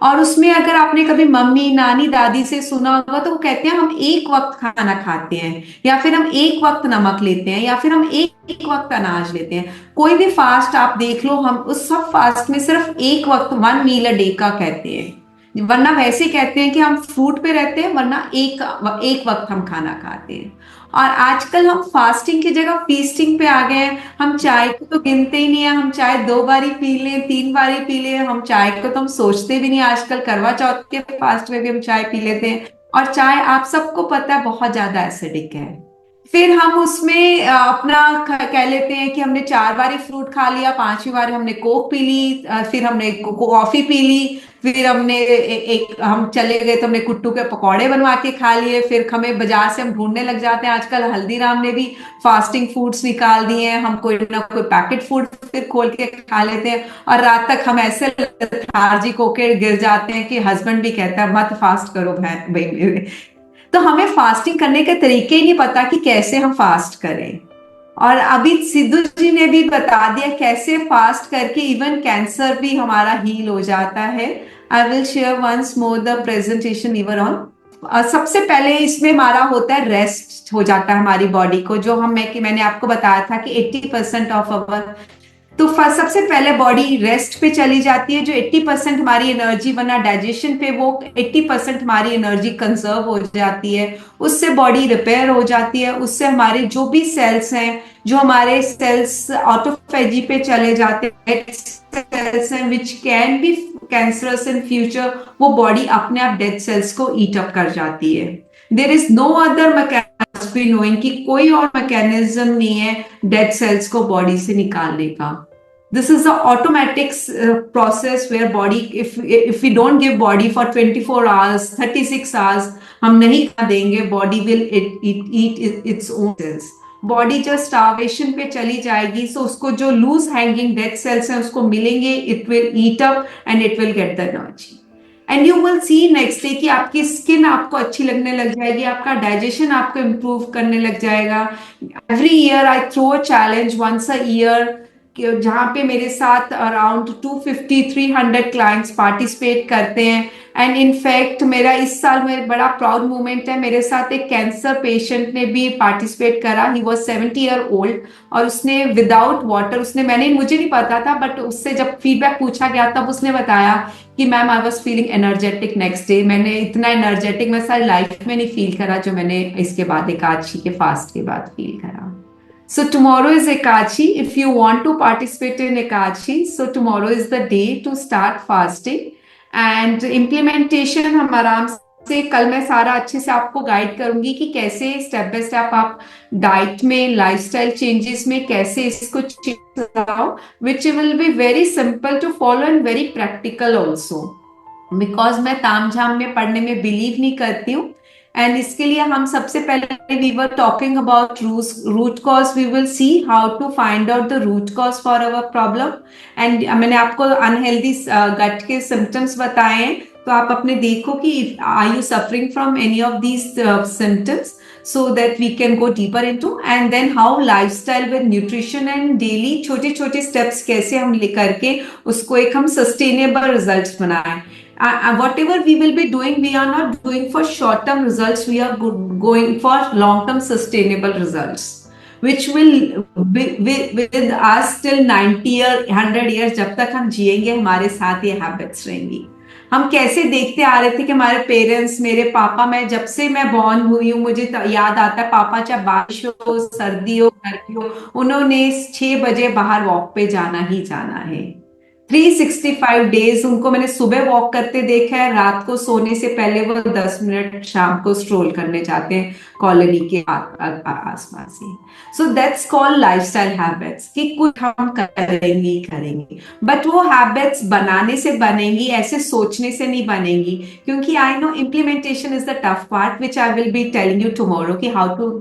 और उसमें अगर आपने कभी मम्मी नानी दादी से सुना होगा तो वो कहते हैं हम एक वक्त खाना खाते हैं, या फिर हम एक वक्त नमक लेते हैं, या फिर हम एक वक्त अनाज लेते हैं। कोई भी फास्ट आप देख लो, हम उस सब फास्ट में सिर्फ एक वक्त 1 मील अ डे का कहते हैं, वरना वैसे कहते हैं कि हम फ्रूट पे रहते हैं, वरना एक वक्त हम खाना खाते हैं। और आजकल हम फास्टिंग की जगह फीस्टिंग पे आ गए हैं। हम चाय को तो गिनते ही नहीं है, हम चाय 2 बारी पी लें 3 बारी पी लें, हम चाय को तो हम सोचते भी नहीं। आजकल करवा चौथ के फास्ट में भी हम चाय पी लेते हैं, और चाय आप सबको पता है बहुत ज्यादा एसिडिक है। फिर हम उसमें अपना कह लेते हैं कि हमने 4 बारी फ्रूट खा लिया, 5वीं बार हमने कोक पी ली, फिर हमने कॉफी पी ली, फिर हमने एक हम चले गए तो हमने कुट्टू के पकौड़े बनवा के खा लिए, फिर हमें बाजार से हम ढूंढने लग जाते हैं। आजकल हल्दीराम ने भी फास्टिंग फूड्स निकाल दिए हैं, हम कोई ना कोई पैकेट फूड फिर खोल के खा लेते हैं, और रात तक हम ऐसे लेथार्जिक होके गिर जाते हैं कि हस्बैंड भी कहता है मत फास्ट करो भाई मेरे। तो हमें फास्टिंग करने के तरीके ही नहीं पता कि कैसे हम फास्ट करें। और अभी सिद्धू जी ने भी बता दिया कैसे फास्ट करके इवन कैंसर भी हमारा हील हो जाता है। I will share once more the presentation your on. सबसे पहले इसमें हमारा होता है रेस्ट हो जाता है हमारी बॉडी को, जो मैंने आपको बताया था कि 80% ऑफ अवर, तो सबसे पहले बॉडी रेस्ट पे चली जाती है, जो 80% हमारी एनर्जी बना डाइजेशन पे, वो 80% हमारी एनर्जी कंजर्व हो जाती है, उससे बॉडी रिपेयर हो जाती है, उससे हमारे जो भी सेल्स हैं, जो हमारे सेल्स ऑटोफेजी पे चले जाते हैं, सेल्स हैं which can be cancerous in future, वो बॉडी अपने आप डेड सेल्स को ईट अप कर जाती है। There is no other mechanism knowing कि कोई और मैकेनिज्म नहीं है डेड सेल्स को बॉडी से निकालने का। This is the automatic process where body, if we don't give body for 24 hours, 36 hours, हम नहीं खा देंगे, body will eat its own cells. Body जब स्टार्वेशन पे चली जाएगी, सो उसको जो लूज हैंगिंग डेड सेल्स हैं उसको मिलेंगे, it will eat up and it will get the energy, and you will see next day कि आपकी स्किन आपको अच्छी लगने लग जाएगी, आपका डाइजेशन आपको इम्प्रूव करने लग जाएगा। Every year I throw a challenge once a year, जहाँ पे मेरे साथ अराउंड 250-300 क्लाइंट्स पार्टिसिपेट करते हैं। एंड इनफैक्ट मेरा इस साल में बड़ा प्राउड मोमेंट है, मेरे साथ एक कैंसर पेशेंट ने भी पार्टिसिपेट करा। ही वॉज 70 ईयर ओल्ड, और उसने विदाउट वाटर, मुझे नहीं पता था, बट उससे जब फीडबैक पूछा गया तब उसने बताया कि ma'am I was feeling energetic next day. मैंने इतना एनर्जेटिक मैं सारी लाइफ में नहीं फील करा जो मैंने इसके बाद एकादशी के फास्ट के बाद फील करा। So tomorrow is Ekadashi. If you want to participate in Ekadashi, so tomorrow is the day to start fasting. And implementation हम आराम से कल मैं सारा अच्छे से आपको गाइड करूंगी कि कैसे स्टेप बाय स्टेप आप डाइट में, लाइफस्टाइल चेंजेस में कैसे इसको लाओ, which will be very simple to follow and very practical also. Because मैं तामझाम में पढ़ने में बिलीव नहीं करती हूँ, एंड इसके लिए हम सबसे पहले we were talking about root cause, we will see how to find out the root cause for our problem. And मैंने आपको अनहेल्दी गट के सिम्टम्स बताए हैं, तो आप अपने देखो कि are you suffering from any of these symptoms, so that we can go deeper into, and then how lifestyle with nutrition and daily छोटे छोटे steps कैसे हम ले करके उसको एक हम sustainable results बनाएं। Whatever we will be doing, we are not doing for short term results, we are going for long term sustainable results, which will be with us till 90 or 100 years, जब तक हम जिएंगे हमारे साथ ये habits रहेंगी। हम कैसे देखते आ रहे थे कि हमारे पेरेंट्स, मेरे पापा, मैं जब से मैं बॉर्न हुई हूँ मुझे याद आता है, पापा चाहे बारिश हो, सर्दी हो, गर्मी हो, उन्होंने 6 बजे बाहर वॉक पे जाना ही जाना है। 365 डेज उनको मैंने सुबह वॉक करते देखा है, रात को सोने से पहले वो 10 मिनट शाम को स्ट्रोल करने जाते हैं कॉलोनी के आसपास ही। So that's called lifestyle habits, कि कुछ हम करेंगे ही करेंगे, बट वो हैबिट्स बनाने से बनेंगी, ऐसे सोचने से नहीं बनेंगी। क्योंकि I know implementation is the tough part which I will be telling you tomorrow, कि how to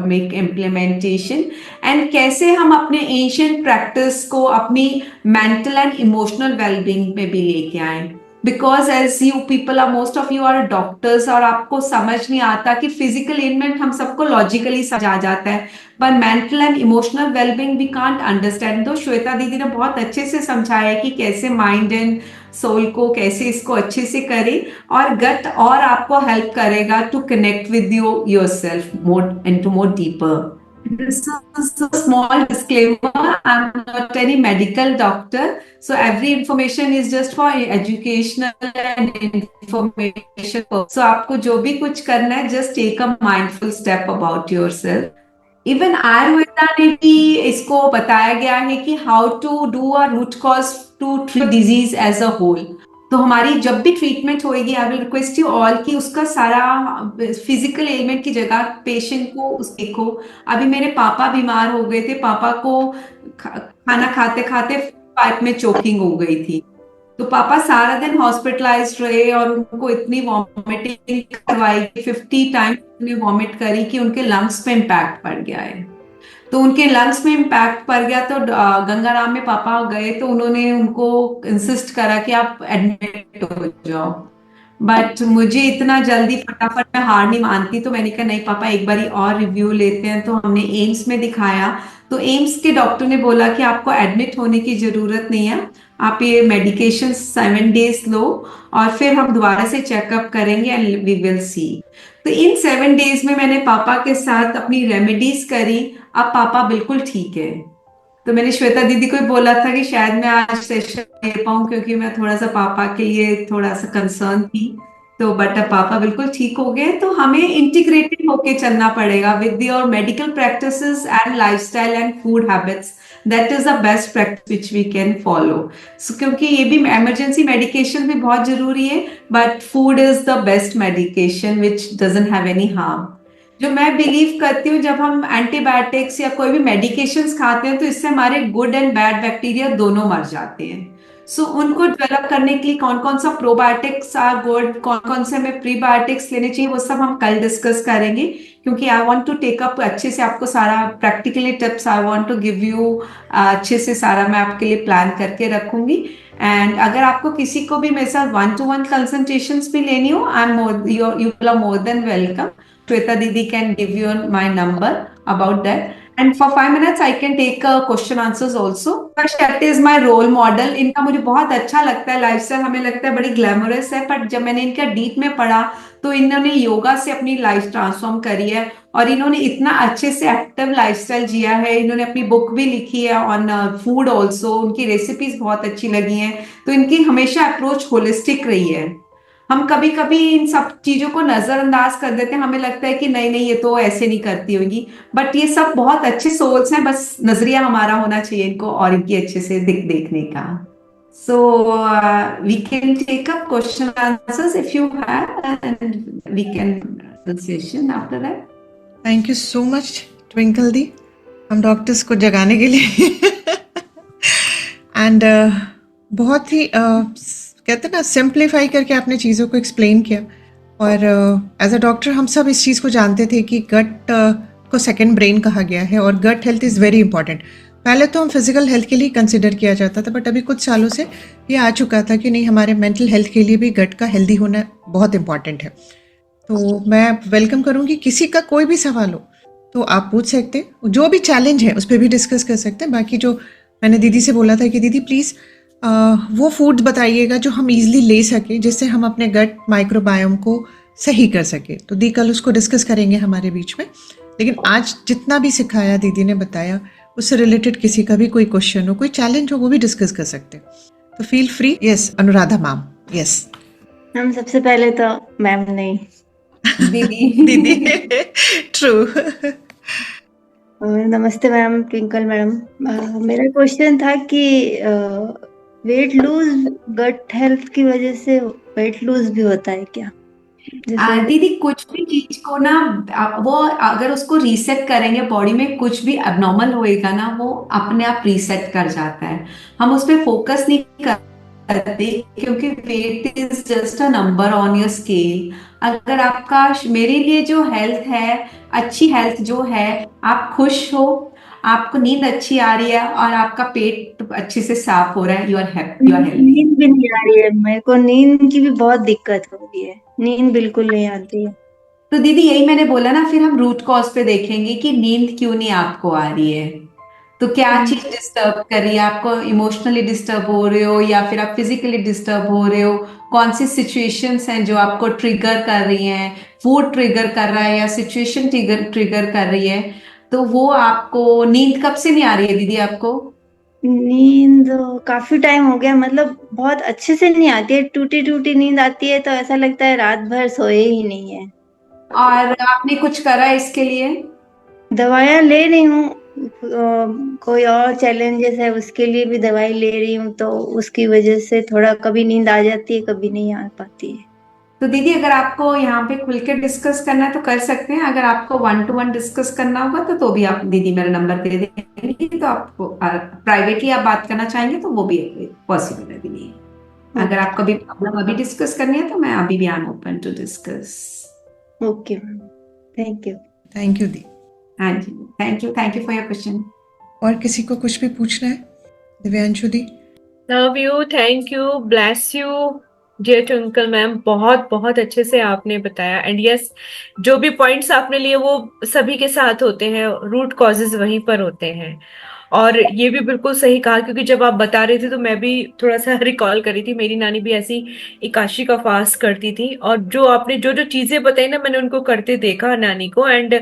make implementation and कैसे हम अपने एंशिएंट प्रैक्टिस को अपनी मेंटल एंड इमोशनल वेलबींग में भी लेके आए। Because as you people are, most of you are doctors, और आपको समझ नहीं आता कि फिजिकल एलिमेंट हम सबको लॉजिकली समझ आ जाता है, पर mental and emotional wellbeing we can't understand. तो श्वेता दीदी ने बहुत अच्छे से समझाया है कि कैसे माइंड एंड सोल को कैसे इसको अच्छे से करें, और गट और आपको हेल्प करेगा to connect with yourself more and to more deeper. This is a small disclaimer. I'm not any medical doctor, so every information is just for educational and information. So आपको जो भी कुछ करना है, just take a mindful step about yourself. Even Ayurveda ने भी इसको बताया गया है कि how to do a root cause to treat disease as a whole. तो हमारी जब भी ट्रीटमेंट होएगी, I will request you all कि उसका सारा फिजिकल एलिमेंट की जगह पेशेंट को देखो। अभी मेरे पापा बीमार हो गए थे, पापा को खाना खाते खाते पाइप में चोकिंग हो गई थी, तो पापा सारा दिन हॉस्पिटलाइज्ड रहे और उनको इतनी वॉमिटिंग करवाई, 50 टाइम्स वॉमिट करी कि उनके लंग्स पे इम्पैक्ट पड़ गया है। तो उनके लंग्स में इम्पैक्ट पड़ गया, तो गंगाराम में पापा गए, तो उन्होंने उनको इंसिस्ट करा कि आप एडमिट हो जाओ। बट मुझे इतना जल्दी फटाफट मैं हार नहीं मानती, तो मैंने कहा नहीं पापा, एक बारी और रिव्यू लेते हैं। तो हमने एम्स में दिखाया, तो एम्स के डॉक्टर ने बोला कि आपको एडमिट होने की जरूरत नहीं है, आप ये मेडिकेशन 7 डेज लो और फिर हम दोबारा से चेकअप करेंगे एंड वी विल सी। तो इन 7 डेज में मैंने पापा के साथ अपनी रेमेडीज करी, अब पापा बिल्कुल ठीक है। तो मैंने श्वेता दीदी को बोला था कि शायद मैं आज सेशन ले पाऊं, क्योंकि मैं थोड़ा सा पापा के लिए थोड़ा सा कंसर्न थी, तो बट पापा बिल्कुल ठीक हो गए। तो हमें इंटीग्रेटेड होके चलना पड़ेगा with your medical practices and lifestyle and food habits. That is the best practice which we can follow. क्योंकि ये भी इमरजेंसी मेडिकेशन भी बहुत जरूरी है, but food is the best medication which doesn't have any harm. जो मैं believe करती हूँ, जब हम एंटीबायोटिक्स या कोई भी मेडिकेशंस खाते हैं तो इससे हमारे गुड एंड बैड बैक्टीरिया दोनों मर जाते हैं। सो उनको डेवलप करने के लिए कौन कौन सा प्रोबायोटिक्स आर गुड, कौन कौन से हमें प्रीबायोटिक्स लेने चाहिए, वो सब हम कल डिस्कस करेंगे। क्योंकि I want to take up अच्छे से आपको सारा practically tips I want to give you, अच्छे से सारा मैं आपके लिए प्लान करके रखूंगी। एंड अगर आपको किसी को भी मेरे साथ 1-to-1 कंसल्टेशंस भी लेनी हो, I am you are more than welcome. Shweta Didi can give you my number about that. And for 5 minutes, I can take question answers also. Shetty is my role model. इनका मुझे बहुत अच्छा लगता है lifestyle, हमें लगता है बड़ी ग्लैमरस है, पर जब मैंने इनका डीप में पढ़ा तो इन्होंने योगा से अपनी लाइफ ट्रांसफॉर्म करी है, और इन्होंने इतना अच्छे से एक्टिव लाइफस्टाइल जिया है। इन्होंने अपनी बुक भी लिखी है ऑन फूड ऑल्सो, उनकी रेसिपीज बहुत अच्छी लगी हैं। तो इनकी हमेशा अप्रोच होलिस्टिक रही है। हम कभी कभी इन सब चीजों को नजरअंदाज कर देते हैं, हमें लगता है कि नहीं नहीं ये तो ऐसे नहीं करती होगी, बट ये सब बहुत अच्छे सोल्स हैं, बस नजरिया हमारा होना चाहिए इनको और इनकी अच्छे से देखने का। So we can take up question answers if you have, and we can session after that. Thank you so much Twinkle दी, हम डॉक्टर्स को जगाने के लिए एंड बहुत ही कहते हैं ना, सिंप्लीफाई करके आपने चीज़ों को एक्सप्लेन किया। और एज अ डॉक्टर हम सब इस चीज़ को जानते थे कि गट को सेकंड ब्रेन कहा गया है, और gut health is very important. पहले तो हम फिजिकल हेल्थ के लिए कंसिडर किया जाता था, बट अभी कुछ सालों से ये आ चुका था कि नहीं, हमारे मेंटल हेल्थ के लिए भी गट का हेल्दी होना बहुत इंपॉर्टेंट है। तो मैं वेलकम करूँगी, किसी का कोई भी सवाल हो तो आप पूछ सकते हैं, जो भी चैलेंज है उस पर भी डिस्कस कर सकते हैं। बाकी जो मैंने दीदी से बोला था कि दीदी प्लीज़ वो फूड्स बताइएगा जो हम इजीली ले सके, जिससे हम अपने गट माइक्रोबायोम को सही कर सके। तो दी कल उसको डिस्कस करेंगे हमारे बीच में। लेकिन आज जितना भी सिखाया दीदी ने बताया, उससे रिलेटेड किसी का भी कोई क्वेश्चन हो, कोई चैलेंज हो, वो भी डिस्कस कर सकते हैं। तो feel free. Yes Anuradha ma'am, yes हम सबसे पहले तो मैम नहीं, दीदी दीदी ट्रू। नमस्ते मैम, ट्विंकल मैडम। मेरा क्वेश्चन था कि वेट लूज गट हेल्थ की वजह से वेट लूज भी होता है क्या? जैसे दीदी कुछ भी चीज को ना वो अगर उसको रीसेट करेंगे बॉडी में कुछ भी एबनॉर्मल होएगा ना वो अपने आप रीसेट कर जाता है। हम उस पर फोकस नहीं करते क्योंकि weight is just a number on your scale. अगर आपका मेरे लिए जो हेल्थ है, अच्छी हेल्थ जो है, आप खुश हो, आपको नींद अच्छी आ रही है और आपका पेट अच्छे से साफ हो रहा है, you are happy, you are healthy. नींद भी नहीं आ रही है, मेरे को नींद की भी बहुत दिक्कत हो रही है, नींद बिल्कुल नहीं आती है। तो दीदी यही मैंने बोला ना, फिर हम रूट कॉज पे देखेंगे कि नींद क्यों नहीं आपको आ रही है। तो क्या चीज डिस्टर्ब कर रही है आपको? इमोशनली डिस्टर्ब हो रहे हो या फिर आप फिजिकली डिस्टर्ब हो रहे हो? कौन सी सिचुएशंस हैं जो आपको ट्रिगर कर रही हैं? फूड ट्रिगर कर रहा है या सिचुएशन ट्रिगर ट्रिगर कर रही है? तो वो आपको नींद कब से नहीं आ रही है दीदी आपको? नींद काफी टाइम हो गया, मतलब बहुत अच्छे से नहीं आती है, टूटी टूटी नींद आती है, तो ऐसा लगता है रात भर सोए ही नहीं है। और आपने कुछ करा है इसके लिए? दवाइयाँ ले रही हूँ, कोई और चैलेंजेस है उसके लिए भी दवाई ले रही हूँ, तो उसकी वजह से थोड़ा कभी नींद आ जाती है, कभी नहीं आ पाती है। तो दीदी अगर आपको यहाँ पे खुल के डिस्कस करना है तो कर सकते हैं। अगर आपको 1-to-1 डिस्कस करना होगा तो भी आप दीदी मेरा नंबर दे देंगे, तो आपको प्राइवेटली आप बात करना चाहेंगे तो वो भी पॉसिबल है दीदी। अगर आपको भी प्रॉब्लम अभी डिस्कस करनी है तो मैं अभी भी I am open to discuss. Okay ma'am, thank you. Thank you दी। हाँ जी, thank you for your question. और किसी को कुछ भी पूछना है? दिव्यांशु दी। Love you, thank you, bless you dear Twinkle ma'am, बहुत बहुत अच्छे से आपने बताया। एंड यस, जो भी पॉइंट्स आपने लिए वो सभी के साथ होते हैं, रूट कॉजेज वहीं पर होते हैं। और ये भी बिल्कुल सही कहा, क्योंकि जब आप बता रहे थे तो मैं भी थोड़ा सा रिकॉल करी थी, मेरी नानी भी ऐसी एकादशी का फास्ट करती थी, और जो आपने जो जो चीजें बताई ना, मैंने उनको करते देखा नानी को। And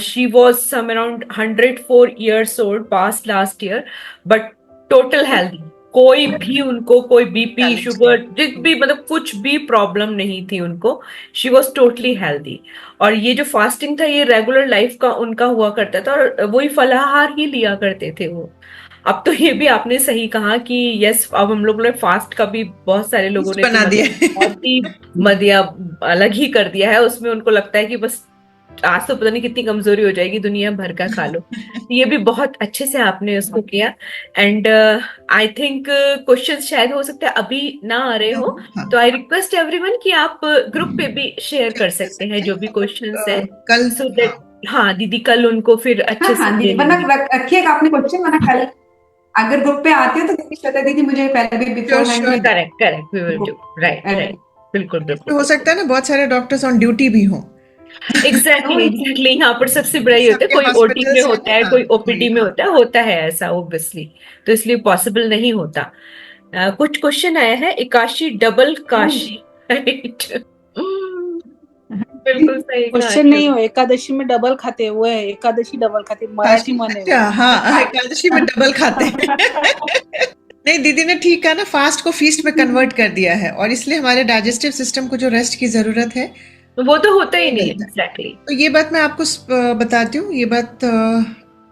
she was some around 104 years old past last year, but total healthy, कोई भी उनको कोई बीपी शुगर जिस भी मतलब कुछ भी प्रॉब्लम नहीं थी उनको, शी वॉज टोटली हेल्दी। और ये जो फास्टिंग था ये रेगुलर लाइफ का उनका हुआ करता था, और वही फलाहार ही लिया करते थे वो। अब तो ये भी आपने सही कहा कि यस, अब हम लोगों ने फास्ट का भी बहुत सारे लोगों ने बना दिया बहुत ही मदिया अलग ही कर दिया है, उसमें उनको लगता है कि बस आज तो पता नहीं कितनी कमजोरी हो जाएगी, दुनिया भर का खा लो। ये भी बहुत अच्छे से आपने उसको किया। एंड आई थिंक क्वेश्चन शायद हो सकता है अभी ना आ रहे हो, हाँ। तो आई रिक्वेस्ट एवरीवन कि आप ग्रुप पे भी शेयर कर सकते हैं जो भी क्वेश्चंस है, कल सो दैट हाँ दीदी कल उनको फिर अच्छे से हाँ दीदी, ले वरना लेंगे। रखिएगा आपने क्वेश्चन, वरना कल अगर ग्रुप पे आते हो तो दीदी श्वेता दीदी मुझे पहले भी बिफोर हैंड में correct correct, we will do, right right, बिल्कुल बिल्कुल। हो सकता है ना बहुत सारे डॉक्टर्स ऑन ड्यूटी भी हों। एग्जैक्टली यहाँ पर सबसे बड़ा ये होता है, सबके कोई ओटी में हॉस्पिटल्स होता है, हाँ, कोई ओपीडी में होता है ऐसा ऑब्वियसली, तो इसलिए पॉसिबल नहीं होता। कुछ क्वेश्चन आया है, एकादशी डबल काशी, राइट? बिल्कुल सही कहा। क्वेश्चन नहीं हो, एकादशी में डबल खाते हैं, वो है एकादशी डबल खाते, मराठी मन है अच्छा, हाँ एकादशी में डबल खाते हैं। नहीं, दीदी ने ठीक कहा ना, फास्ट को फीस्ट में कन्वर्ट कर दिया है, और इसलिए हमारे डाइजेस्टिव सिस्टम को जो रेस्ट की जरूरत है वो तो होता ही नहीं, एग्जैक्टली। तो ये बात मैं आपको बताती हूँ। ये बात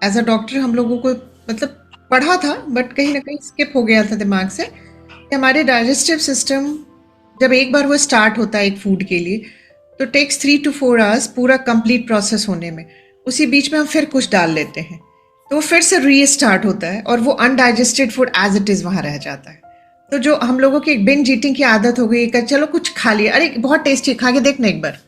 एज अ डॉक्टर हम लोगों को मतलब पढ़ा था, बट कहीं ना कहीं स्किप हो गया था दिमाग से, कि हमारे डाइजेस्टिव सिस्टम जब एक बार वो स्टार्ट होता है एक फूड के लिए, तो टेक्स 3 to 4 hours पूरा कंप्लीट प्रोसेस होने में। उसी बीच में हम फिर कुछ डाल लेते हैं, तो वो फिर से रीस्टार्ट होता है, और वो undigested food as it is वहाँ रह जाता है। तो जो हम लोगों की एक बिंज ईटिंग की आदत हो गई, चलो कुछ खा लिया, अरे बहुत टेस्टी, खा के देखना एक बार,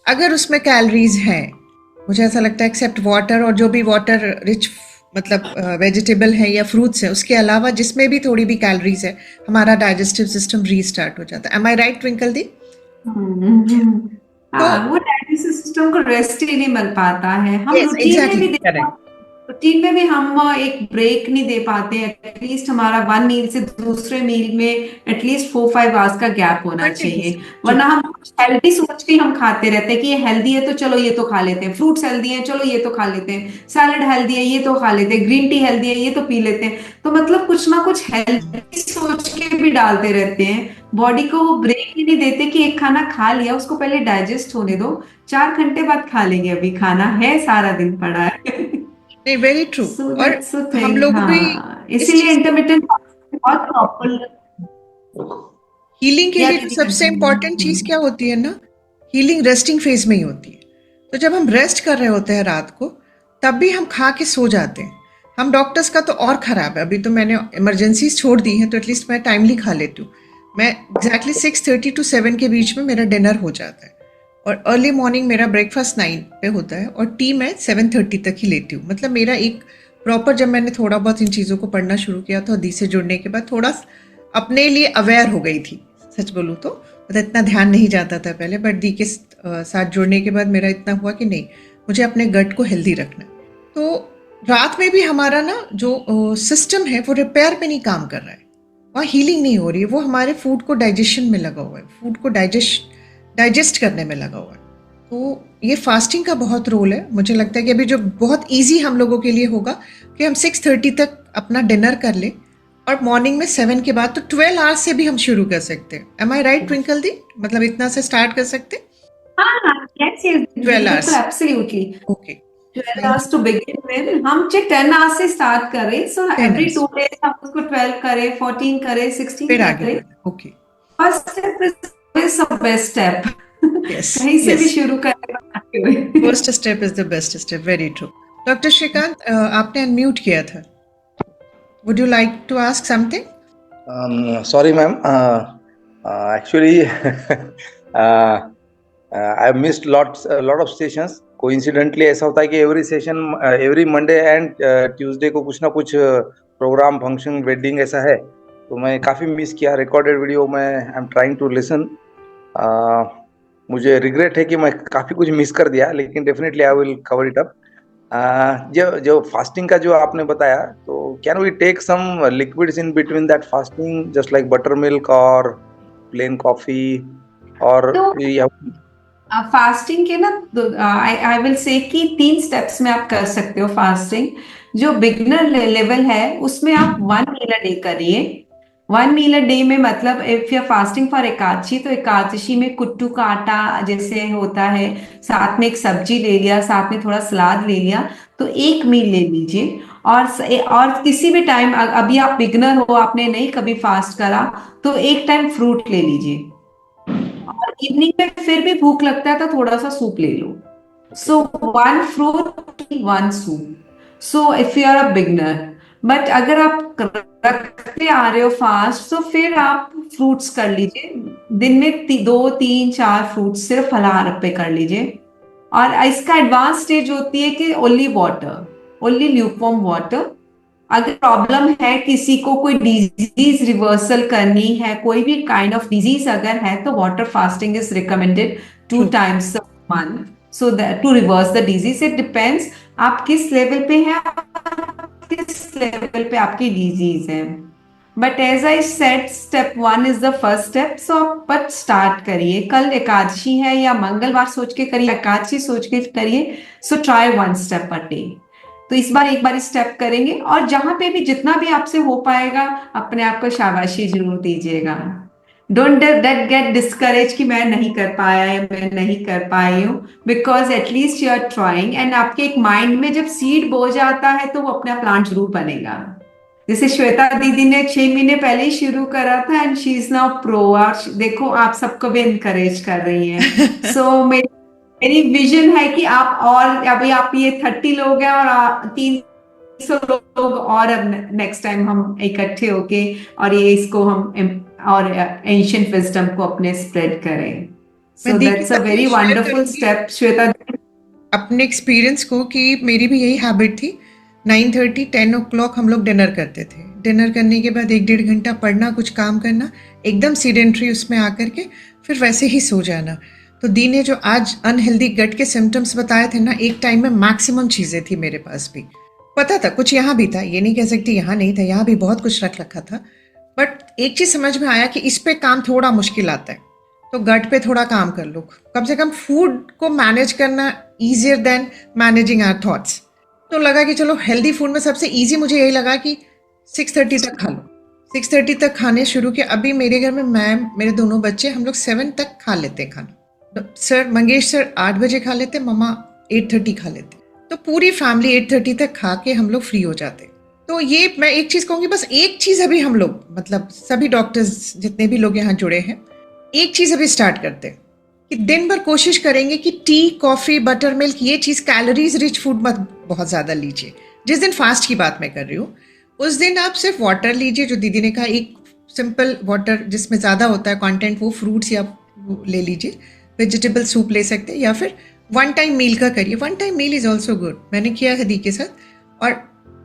अगर उसमें कैलोरीज हैं, मुझे ऐसा लगता है एक्सेप्ट वाटर, और जो भी वाटर रिच मतलब वेजिटेबल है या फ्रूट्स है, उसके अलावा जिसमें भी थोड़ी भी कैलोरीज है, हमारा डाइजेस्टिव सिस्टम रीस्टार्ट हो जाता है। एम आई राइट ट्विंकल दी? वो डाइजेस्टिव सिस्टम को रेस्ट ही नहीं मिल पाता है। हम Yes, रूटीन में exactly, भी देखो, रूटीन में भी हम एक ब्रेक नहीं दे पाते। एटलीस्ट हमारा वन मील से दूसरे मील में एटलीस्ट 4-5 आवर्स का गैप होना चाहिए, वरना हम हेल्दी सोच के हम खाते रहते हैं कि ये हेल्दी है तो चलो ये तो खा लेते हैं, फ्रूट्स हेल्दी है चलो ये तो खा लेते हैं, सैलड हेल्दी है ये तो खा लेते हैं, ग्रीन टी हेल्दी है ये तो पी लेते हैं। तो मतलब कुछ ना कुछ हेल्दी सोच के भी डालते रहते हैं, बॉडी को वो ब्रेक ही नहीं देते कि एक खाना खा लिया उसको पहले डाइजेस्ट होने दो, 4 घंटे बाद खा लेंगे, अभी खाना है सारा दिन पड़ा है। नहीं, वेरी ट्रू। So और that's the thing, हम लोग भी हाँ, इसीलिए इंटरमिटेंट बहुत प्रॉपर। हीलिंग के या लिए दीदी सबसे continue। इम्पोर्टेंट चीज क्या होती है ना, हीलिंग रेस्टिंग फेज में ही होती है। तो जब हम रेस्ट कर रहे होते हैं रात को, तब भी हम खा के सो जाते हैं। हम डॉक्टर्स का तो और खराब है, अभी तो मैंने इमरजेंसीज छोड़ दी हैं, तो एटलीस्ट मैं टाइमली खा लेती हूँ। मैं एग्जैक्टली 6:30 to 7 के बीच में मेरा डिनर हो जाता है, और अर्ली मॉर्निंग मेरा ब्रेकफास्ट 9 पे होता है, और टी मैं 7:30 तक ही लेती हूँ। मतलब मेरा एक प्रॉपर, जब मैंने थोड़ा बहुत इन चीज़ों को पढ़ना शुरू किया था, दी से जुड़ने के बाद थोड़ा अपने लिए अवेयर हो गई थी, सच बोलूँ तो। मतलब इतना ध्यान नहीं जाता था पहले, बट दी के साथ जुड़ने के बाद मेरा इतना हुआ कि नहीं, मुझे अपने गट को हेल्दी रखना है। तो रात में भी हमारा ना जो सिस्टम है वो रिपेयर पे नहीं काम कर रहा है, वहाँ हीलिंग नहीं हो रही है, वो हमारे फूड को डाइजेशन में लगा हुआ है, फूड को डाइजेस्ट करने में लगा हुआ है। तो ये फास्टिंग का बहुत रोल है। मुझे लगता है कि अभी जो बहुत इजी हम लोगों के लिए होगा कि हम 6:30 तक अपना डिनर कर लें, और मॉर्निंग में 7 के बाद तो 12 आवर्स से भी हम शुरू कर सकते हैं। एम आई राइट ट्विंकल दी? मतलब इतना से स्टार्ट कर सकते हैं? हाँ, yes, yes, 12 hours. absolutely. Okay, 12 hours to begin with, हम 10 hours से स्टार्ट करें, so 10 every hours. 2 days हम उसको 12 करें, 14 करें, 16 फिर आगे करें। बढ़े। Okay, first step is the best step. Yes, कहीं से भी yes. शुरू करें। First step is the best step, very true. Doctor Shrikant, आपने अनम्यूट किया था, would you like to ask something? Sorry, ma'am. Actually, I missed a lot of sessions. Coincidentally, ऐसा होता है कि every Monday and Tuesday को कुछ ना कुछ प्रोग्राम, फंक्शन, वेडिंग ऐसा है, तो मैं काफ़ी मिस किया। रिकॉर्डेड वीडियो में I am trying to listen. मुझे रिग्रेट है कि मैं काफ़ी कुछ मिस कर दिया, लेकिन definitely I will cover it up. जो फास्टिंग का जो आपने बताया, तो can we take some liquids in between that fasting, just like buttermilk और प्लेन कॉफी, और फास्टिंग के ना आई विल से कि 3 स्टेप्स में आप कर सकते हो फास्टिंग। जो बिगिनर लेवल है उसमें आप 1 मील अ डे करिए। 1 मील अ डे में मतलब if you are fasting for Ekadashi, तो एकादशी में कुट्टू का आटा जैसे होता है, साथ में एक सब्जी ले लिया, साथ में थोड़ा सलाद ले लिया, तो 1 मील ले लीजिए। और किसी भी टाइम, अभी आप बिगनर हो, आपने नहीं कभी फास्ट करा, तो एक टाइम फ्रूट ले लीजिए, और इवनिंग में फिर भी भूख लगता है तो थोड़ा सा सूप ले लो। So 1 fruit 1 soup, so if you are a beginner. But अगर आप रखते आ रहे हो फास्ट, तो फिर आप फ्रूट्स कर लीजिए, दिन में 2, 3, 4 फ्रूट्स सिर्फ फलाहार पे कर लीजिए। और इसका एडवांस स्टेज होती है कि only water, only lukewarm water. अगर प्रॉब्लम है किसी को, कोई डिजीज रिवर्सल करनी है, कोई भी काइंड ऑफ डिजीज अगर है, तो water fasting is recommended 2 times a month, so that to reverse the disease. It depends आप किस लेवल पे हैं, किस लेवल पे आपकी डिजीज है। But as I said, step 1 is the first step. So आप बट स्टार्ट करिए। कल एकादशी है या मंगलवार सोच के करिए, एकादशी सोच के करिए। So try 1 step a day। तो इस बार एक बार स्टेप करेंगे, और जहां पे भी जितना भी आपसे हो पाएगा, अपने आप को शाबाशी जरूर दीजिएगा। डोंट गेट डिस्करेज कि मैं नहीं कर पाया या मैं नहीं कर पाई हूँ, because at least you are trying. And आपके एक माइंड में जब सीड बो जाता है, तो वो अपना प्लांट जरूर बनेगा। जैसे श्वेता दीदी ने 6 महीने पहले ही शुरू करा था, and she is now pro. देखो, आप सबको भी इनकरेज कर रही हैं। सो मेरी विजन है कि आप, और अभी आप ये 30 लोग हैं, और 300 लोग और नेक्स्ट टाइम हम इकट्ठे होके, और ये इसको हम और एंशिएंट विजडम को अपने स्प्रेड करें। So that's a very wonderful step. Shweta, अपने एक्सपीरियंस को, कि मेरी भी यही हैबिट थी। 9:30 10 o'clock हम लोग डिनर करते थे। डिनर करने के बाद 1-1.5 घंटा पढ़ना, कुछ काम करना, एकदम सीडेंट्री उसमें आकर के फिर वैसे ही सो जाना। तो दी ने जो आज अनहेल्दी गट के सिम्टम्स बताए थे ना, एक टाइम में मैक्सिमम चीज़ें थी मेरे पास भी। पता था कुछ यहाँ भी था, ये नहीं कह सकती यहाँ नहीं था, यहाँ भी बहुत कुछ रख रखा था। बट एक चीज समझ में आया कि इस पे काम थोड़ा मुश्किल आता है, तो गट पे थोड़ा काम कर लो। कम से कम फूड को मैनेज करना easier than managing our thoughts. तो लगा कि चलो हेल्दी फूड में सबसे इजी मुझे यही लगा कि 6:30 तक खा लो। 6:30 तक खाने शुरू किए। अभी मेरे घर में मैं, मेरे दोनों बच्चे, हम लोग 7 तक खा लेते हैं खाना। सर मंगेश सर 8 बजे खा लेते, मम्मा 8:30 खा लेते। तो पूरी फैमिली 8:30 तक खा के हम लोग फ्री हो जाते। तो ये मैं एक चीज कहूंगी, बस एक चीज अभी हम लोग, मतलब सभी डॉक्टर्स जितने भी लोग यहाँ जुड़े हैं, एक चीज अभी स्टार्ट करते हैं कि दिन भर कोशिश करेंगे कि टी, कॉफी, बटर मिल्क, ये चीज कैलोरीज रिच फूड मत बहुत ज्यादा लीजिए। जिस दिन फास्ट की बात मैं कर रही हूँ, उस दिन आप सिर्फ वाटर लीजिए, जो दीदी ने कहा, एक सिंपल वाटर जिसमें ज्यादा होता है कंटेंट, वो फ्रूट्स या ले लीजिए, वेजिटेबल सूप ले सकते हैं, या फिर 1 टाइम मील का करिए। 1 time meal is also good, मैंने किया है दी के साथ। और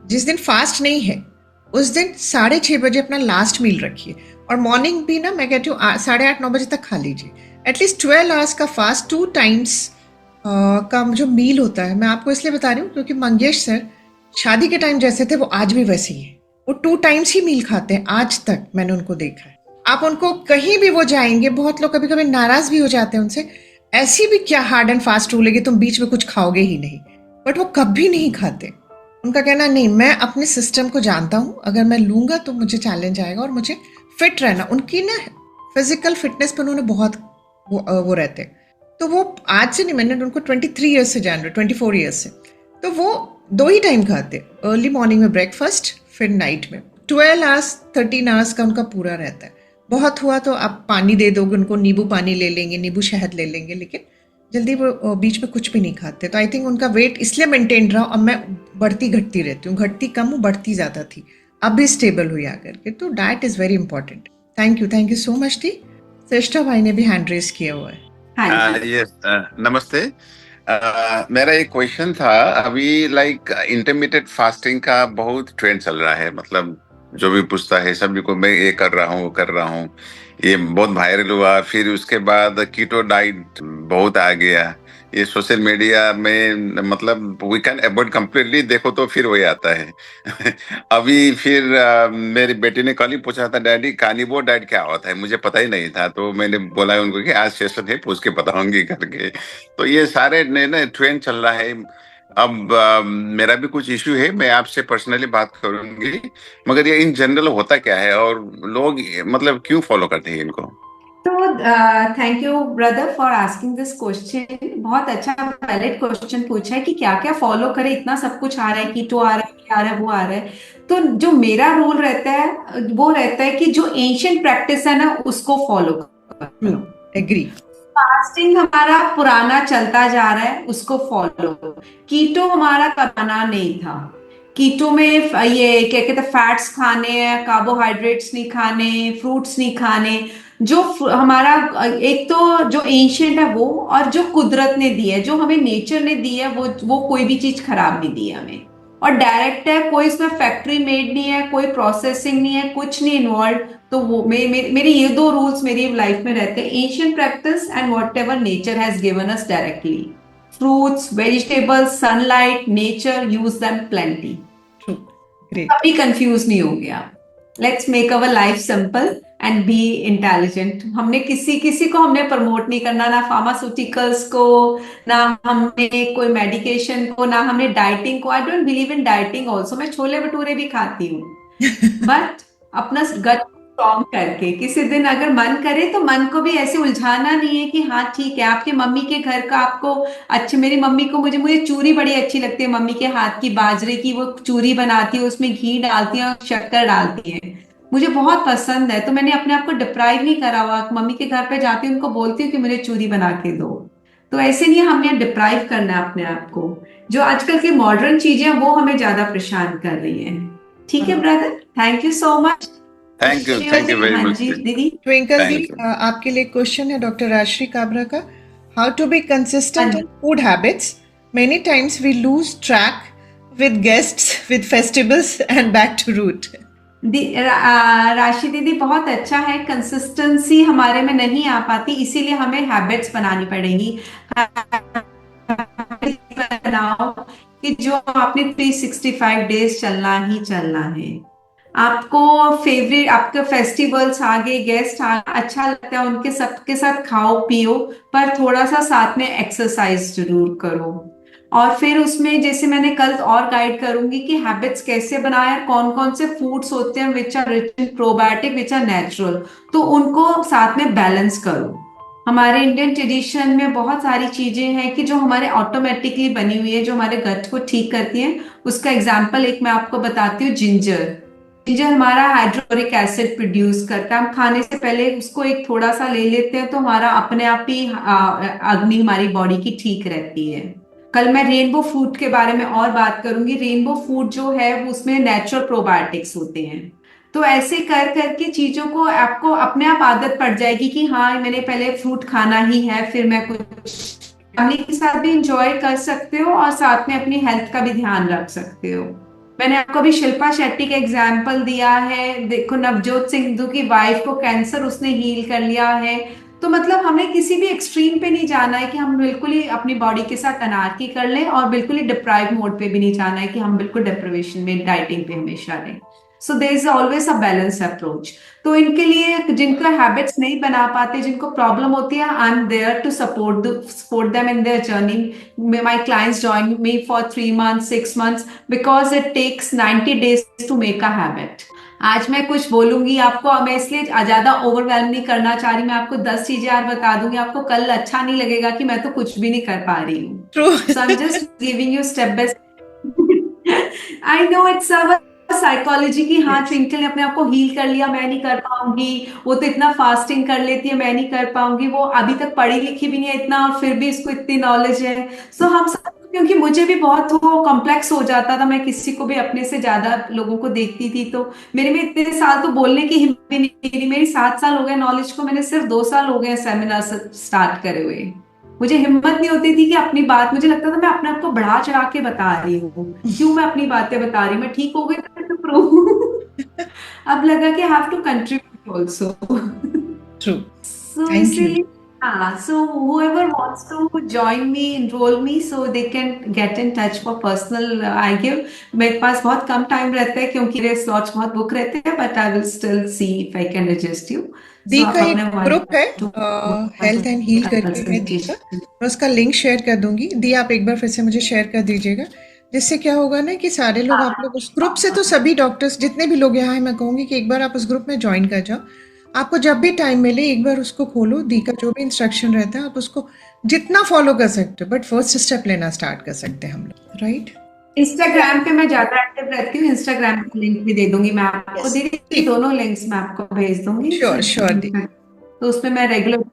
जिस दिन फास्ट नहीं है उस दिन 6:30 बजे अपना लास्ट मील रखिए, और मॉर्निंग भी ना मैं कहती हूँ 8:30-9 बजे तक खा लीजिए। एटलीस्ट 12 आवर्स का फास्ट, 2 टाइम्स का जो मील होता है, मैं आपको इसलिए बता रही हूँ क्योंकि मंगेश सर शादी के टाइम जैसे थे वो आज भी वैसे ही है। वो 2 टाइम्स ही मील खाते हैं, आज तक मैंने उनको देखा है। आप उनको कहीं भी वो जाएंगे, बहुत लोग कभी कभी नाराज भी हो जाते हैं उनसे, ऐसी भी क्या हार्ड एंड फास्ट रूल है कि तुम बीच में कुछ खाओगे ही नहीं, बट वो कभी नहीं खाते। उनका कहना नहीं, मैं अपने सिस्टम को जानता हूँ, अगर मैं लूंगा तो मुझे चैलेंज आएगा और मुझे फिट रहना। उनकी ना फिजिकल फिटनेस पर उन्होंने बहुत वो रहते। तो वो आज से नहीं, मैंने उनको 23 ईयर्स से जान रहे, 24 ईयर्स से। तो वो 2 ही टाइम खाते, अर्ली मॉर्निंग में ब्रेकफास्ट, फिर नाइट में। 12 आवर्स 13 आवर्स का उनका पूरा रहता है। बहुत हुआ तो आप पानी दे दोगे उनको, नींबू पानी ले लेंगे, नींबू शहद ले लेंगे, लेकिन जल्दी वो बीच में कुछ भी नहीं खाते। तो आई थिंक उनका वेट इसलिए मेंटेन रहा। अब मैं बढ़ती घटती रहती हूँ, घटती कम हूँ, बढ़ती ज़्यादा थी, अब भी स्टेबल हुई आकर के। तो diet is very important. Thank you so much दी। श्रेष्ठा भाई ने भी हैंड रेस किया हुआ है। यस, नमस्ते। मेरा एक क्वेश्चन था, अभी लाइक इंटरमीडिएट फास्टिंग का बहुत ट्रेंड चल रहा है, मतलब जो भी पूछता है सभी को मैं ये कर रहा हूँ, कर रहा हूँ, ये बहुत वायरल हुआ। फिर उसके बाद कीटो डाइट बहुत आ गया, ये सोशल मीडिया में, मतलब वी कैन अवॉइड कंप्लीटली, देखो तो फिर वही आता है। अभी फिर मेरी बेटी ने कल ही पूछा था, डैडी कार्निवोर डाइट क्या होता है, मुझे पता ही नहीं था। तो मैंने बोला उनको कि आज सेशन है, पूछ के बताऊंगी करके। तो ये सारे नए ट्रेंड चल रहा है। अब मेरा भी कुछ इश्यू है, मैं आपसे पर्सनली बात करूंगी, मगर ये इन जनरल होता क्या है और लोग मतलब क्यों फॉलो करते हैं इनको? तो thank you brother for asking this question. बहुत अच्छा वैलिड क्वेश्चन पूछा है कि क्या क्या फॉलो करें, इतना सब कुछ आ रहा है, कीटो आ रहा है, ये आ रहा है, वो आ रहा है। तो जो मेरा रूल रहता है वो रहता है कि जो एंशिएंट प्रैक्टिस है ना उसको फॉलो करो। एग्री। फास्टिंग हमारा पुराना चलता जा रहा है, उसको फॉलो। कीटो हमारा कराना नहीं था। कीटो में ये क्या कहते हैं, फैट्स खाने हैं, कार्बोहाइड्रेट्स नहीं खाने, फ्रूट्स नहीं खाने। जो हमारा एक तो जो एंशिएंट है वो, और जो कुदरत ने दी है, जो हमें नेचर ने दी है, वो कोई भी चीज खराब नहीं दी है हमें, और डायरेक्ट है, कोई इसमें फैक्ट्री मेड नहीं है, कोई प्रोसेसिंग नहीं है, कुछ नहीं इन्वॉल्व। तो वो मेरे ये 2 रूल्स मेरी लाइफ में रहते हैं, ancient practice and whatever nature has given us directly. Fruits, vegetables, sunlight, nature, use them plenty. कभी कंफ्यूज नहीं हो गया। Let's make our life simple and be intelligent. हमने किसी को हमने प्रमोट नहीं करना, ना फार्मास्यूटिकल्स को, ना हमने कोई मेडिकेशन को, ना हमने डाइटिंग को। I don't believe in dieting also. मैं छोले भटूरे भी खाती हूँ, बट अपना गट स्ट्रॉन्ग करके किसी दिन अगर मन करे तो मन को भी ऐसे उलझाना नहीं है कि हाँ ठीक है, आपके मम्मी के घर का आपको अच्छे। मेरी मम्मी को, मुझे चूरी बड़ी अच्छी लगती है, मम्मी के हाथ की बाजरे की वो चूरी बनाती है, उसमें घी डालती है और शक्कर डालती है, मुझे बहुत पसंद है। तो मैंने अपने आप को डिप्राइव नहीं करा हुआ। मम्मी के घर पे जाती हूँ, उनको बोलती हूँ कि मुझे चूरी बना के दो। तो ऐसे नहीं हमने डिप्राइव करना है अपने आप को। जो आजकल की मॉडर्न चीजें हैं वो हमें ज्यादा परेशान कर रही हैं। ठीक है brother, thank you so much. Thank you very much दीदी। ट्विंकल दी, आपके लिए क्वेश्चन है डॉक्टर राजश्री काबरा का। How to be consistent in food habits? Many times we lose track with guests, with festivals and back to root. Rashi दीदी, बहुत अच्छा है। कंसिस्टेंसी हमारे में नहीं आ पाती, इसीलिए हमें हैबिट्स बनानी पड़ेगी। बनाओ कि जो आपने 365 डेज चलना ही चलना है। आपको फेवरेट आपके फेस्टिवल्स आ गए, गेस्ट आ अच्छा लगता है, उनके सबके साथ खाओ पियो, पर थोड़ा सा साथ में एक्सरसाइज जरूर करो। और फिर उसमें जैसे मैंने कल और गाइड करूंगी कि हैबिट्स कैसे बनाए, कौन कौन से फूड्स होते हैं which are rich in probiotic, which are natural, तो उनको साथ में बैलेंस करो। हमारे इंडियन ट्रेडिशन में बहुत सारी चीजें हैं कि जो हमारे ऑटोमेटिकली बनी हुई है, जो हमारे गट को ठीक करती हैं। उसका एग्जाम्पल एक मैं आपको बताती हूँ, जिंजर। जिंजर हमारा हाइड्रोक्लोरिक एसिड प्रोड्यूस करता है। हम खाने से पहले उसको एक थोड़ा सा ले लेते हैं तो हमारा अपने आप ही अग्नि हमारी बॉडी की ठीक रहती है। कल मैं रेनबो फूड के बारे में और बात करूंगी। रेनबो फूड जो है वो उसमें नेचुरल प्रोबायोटिक्स होते हैं। तो ऐसे कर करके चीजों को आपको अपने आप आदत पड़ जाएगी कि हाँ मैंने पहले फ्रूट खाना ही है, फिर मैं कुछ फैमिली के साथ भी इंजॉय कर सकते हो और साथ में अपनी हेल्थ का भी ध्यान रख सकते हो। मैंने आपको भी शिल्पा शेट्टी का एग्जाम्पल दिया है। देखो नवजोत सिद्धू की वाइफ को कैंसर उसने हील कर लिया है। तो मतलब हमें किसी भी एक्सट्रीम पे नहीं जाना है कि हम बिल्कुल ही अपनी बॉडी के साथ अनारकी कर लें, और बिल्कुल ही डिप्राइव मोड पे भी नहीं जाना है कि हम बिल्कुल डिप्रेवेशन में डाइटिंग पे हमेशा रहें। So there is always a balance approach. तो इनके लिए जिनका हैबिट्स नहीं बना पाते, जिनको प्रॉब्लम होती है, I am there to support them in their journey. My clients join me for 3 months 6 months because it takes 90 days to make a habit. आज मैं कुछ बोलूंगी आपको, मैं इसलिए ज्यादा ओवरवेलम नहीं करना चाह रही। मैं आपको 10 चीजें आज बता दूंगी, आपको कल अच्छा नहीं लगेगा कि मैं तो कुछ भी नहीं कर पा रही हूँ। True. So I am just giving you step by step. I know it's our psychology की, हाँ ट्विंकल ने अपने आप को हील कर लिया, मैं नहीं कर पाऊंगी, वो तो इतना फास्टिंग कर लेती है, मैं नहीं कर पाऊंगी, वो अभी तक पढ़ी लिखी भी नहीं है इतना और फिर भी इसको इतनी नॉलेज है। सो हम सब, क्योंकि मुझे भी बहुत वो कॉम्प्लेक्स हो जाता था, मैं किसी को भी अपने से ज्यादा लोगों को देखती थी, तो मेरे में इतने साल तो बोलने की हिम्मत नहीं थी। मेरी 7 साल हो गए नॉलेज को, मैंने सिर्फ 2 साल हो गए सेमिनार स्टार्ट करे हुए। मुझे हिम्मत नहीं होती थी कि अपनी बात, मुझे लगता था मैं अपने आप को बढ़ा चढ़ा के बता रही हूँ, क्यों मैं अपनी बातें बता रही हूँ, मैं ठीक हो गई तो प्रूव। अब लगा कि have to contribute also. True. So Thank you. इसीलिए हाँ, so whoever wants to join me, enroll me, so they can get in touch for personal. I give, मेरे पास बहुत कम टाइम रहता है क्योंकि मेरे स्लॉट्स बहुत बुक रहते हैं, but I will still see if I can register you. The So आप का एक अपने ग्रुप है हेल्थ एंड हील करके है दी का, मैं उसका लिंक शेयर कर दूंगी। दी आप एक बार फिर से मुझे शेयर कर दीजिएगा, जिससे क्या होगा ना कि सारे लोग, आप लोग उस ग्रुप से, तो सभी डॉक्टर्स जितने भी लोग यहाँ हैं, मैं कहूँगी कि एक बार आप उस ग्रुप में ज्वाइन कर जाओ। आपको जब भी टाइम मिले एक बार उसको खोलो, दी का जो भी इंस्ट्रक्शन रहता है आप उसको जितना फॉलो कर सकते हो, बट फर्स्ट स्टेप लेना स्टार्ट कर सकते हैं हम लोग, राइट। इंस्टाग्राम पे मैं ज्यादा एक्टिव रहती हूँ, इंस्टाग्राम का लिंक भी दे दूंगी मैं आपको। Yes. दीदी दोनों लिंक्स मैं आपको भेज दूंगी। श्योर दी। तो उसमें मैं रेगुलर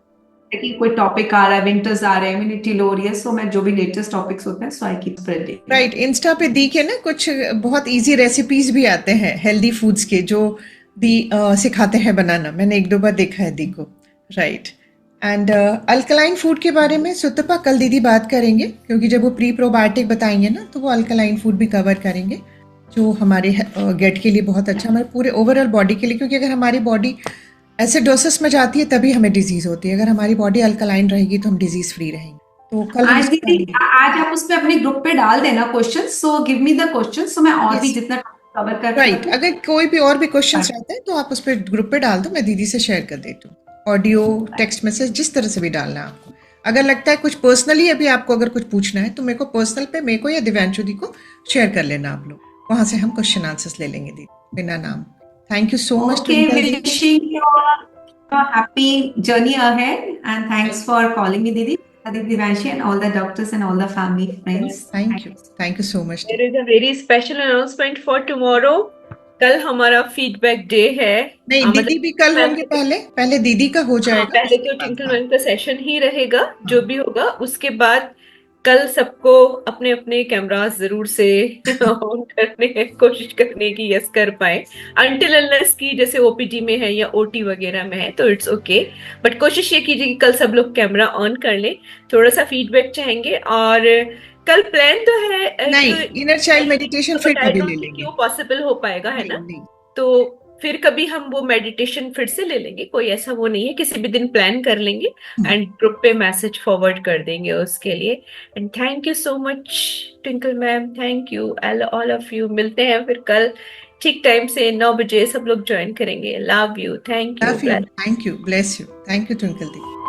कि कोई टॉपिक आ रहा है, विंटर्स आ रहे हैं, इम्यूनिटी लो हो रही है, सो मैं जो भी लेटेस्ट टॉपिक्स होते हैं, so I keep spreading. Right, Insta पे दी के ना कुछ बहुत इजी रेसिपीज भी आते हैं हेल्दी फूड्स के, जो दी सिखाते हैं बनाना। मैंने 1-2 बार देखा है दी को, राइट। एंड अल्कलाइन फूड के बारे में सुतपा कल दीदी बात करेंगे, क्योंकि जब वो प्री प्रोबायोटिक बताएंगे ना, तो वो अल्कलाइन फूड भी कवर करेंगे, जो हमारे गेट के लिए बहुत अच्छा, हमारे पूरे ओवरऑल बॉडी के लिए। क्योंकि अगर हमारी बॉडी एसिडोसिस में जाती है तभी हमें डिजीज होती है, अगर हमारी बॉडी अल्कलाइन रहेगी तो हम डिजीज फ्री रहेंगे। तो कल आज दीदी आज आप उस पे अपने ग्रुप पे डाल देना question, so give me the question, so मैं और भी जितना कवर कर राइट, अगर कोई भी और भी क्वेश्चंस रहते हैं तो आप उस पर ग्रुप पे डाल दो, मैं दीदी से शेयर कर देती हूँ। ऑडियो, टेक्स्ट मैसेज, जिस तरह से भी डालना है आपको। अगर लगता है कुछ पर्सनली अभी आपको अगर कुछ पूछना है तो मेरे को पर्सनल पे, मेरे को या दिव्यांशु दी को शेयर कर लेना आप लोग, वहां से हम क्वेश्चन आंसर्स ले लेंगे दीदी बिना नाम। Thank you so much. Wishing you a happy journey ahead and thanks for calling me Didi Divanshi and all the doctors and all the family friends. Thank you so much. There is a very special announcement for tomorrow. कल हमारा feedback day है। नहीं, दीदी भी कल होंगे, पहले दीदी का हो जाएगा। पहले तो ट्विंकल मैम का सेशन ही रहेगा, जो भी होगा उसके बाद कल सबको अपने अपने कैमरास जरूर से ऑन करने कोशिश करने की, यस कर पाए, अनटिल अनलेस की जैसे ओपीडी में है या ओटी वगैरह में है तो इट्स ओके, बट कोशिश ये कीजिए कि कल सब लोग कैमरा ऑन कर लें। थोड़ा सा फीडबैक चाहेंगे, और कल प्लान तो है नहीं, इनर चाइल्ड मेडिटेशन फिर कभी ले लेंगे, क्यों पॉसिबल हो पाएगा, है ना। तो फिर कभी हम वो मेडिटेशन फिर से ले लेंगे, कोई ऐसा वो नहीं है, किसी भी दिन प्लान कर लेंगे एंड ग्रुप पे मैसेज फॉरवर्ड कर देंगे उसके लिए। And thank you so much twinkle ma'am, thank you all of you. मिलते हैं फिर कल ठीक टाइम से 9 बजे सब लोग ज्वाइन करेंगे। Love you, thank you, Love you. Thank you. Bless you. Thank you, Twinkle Di.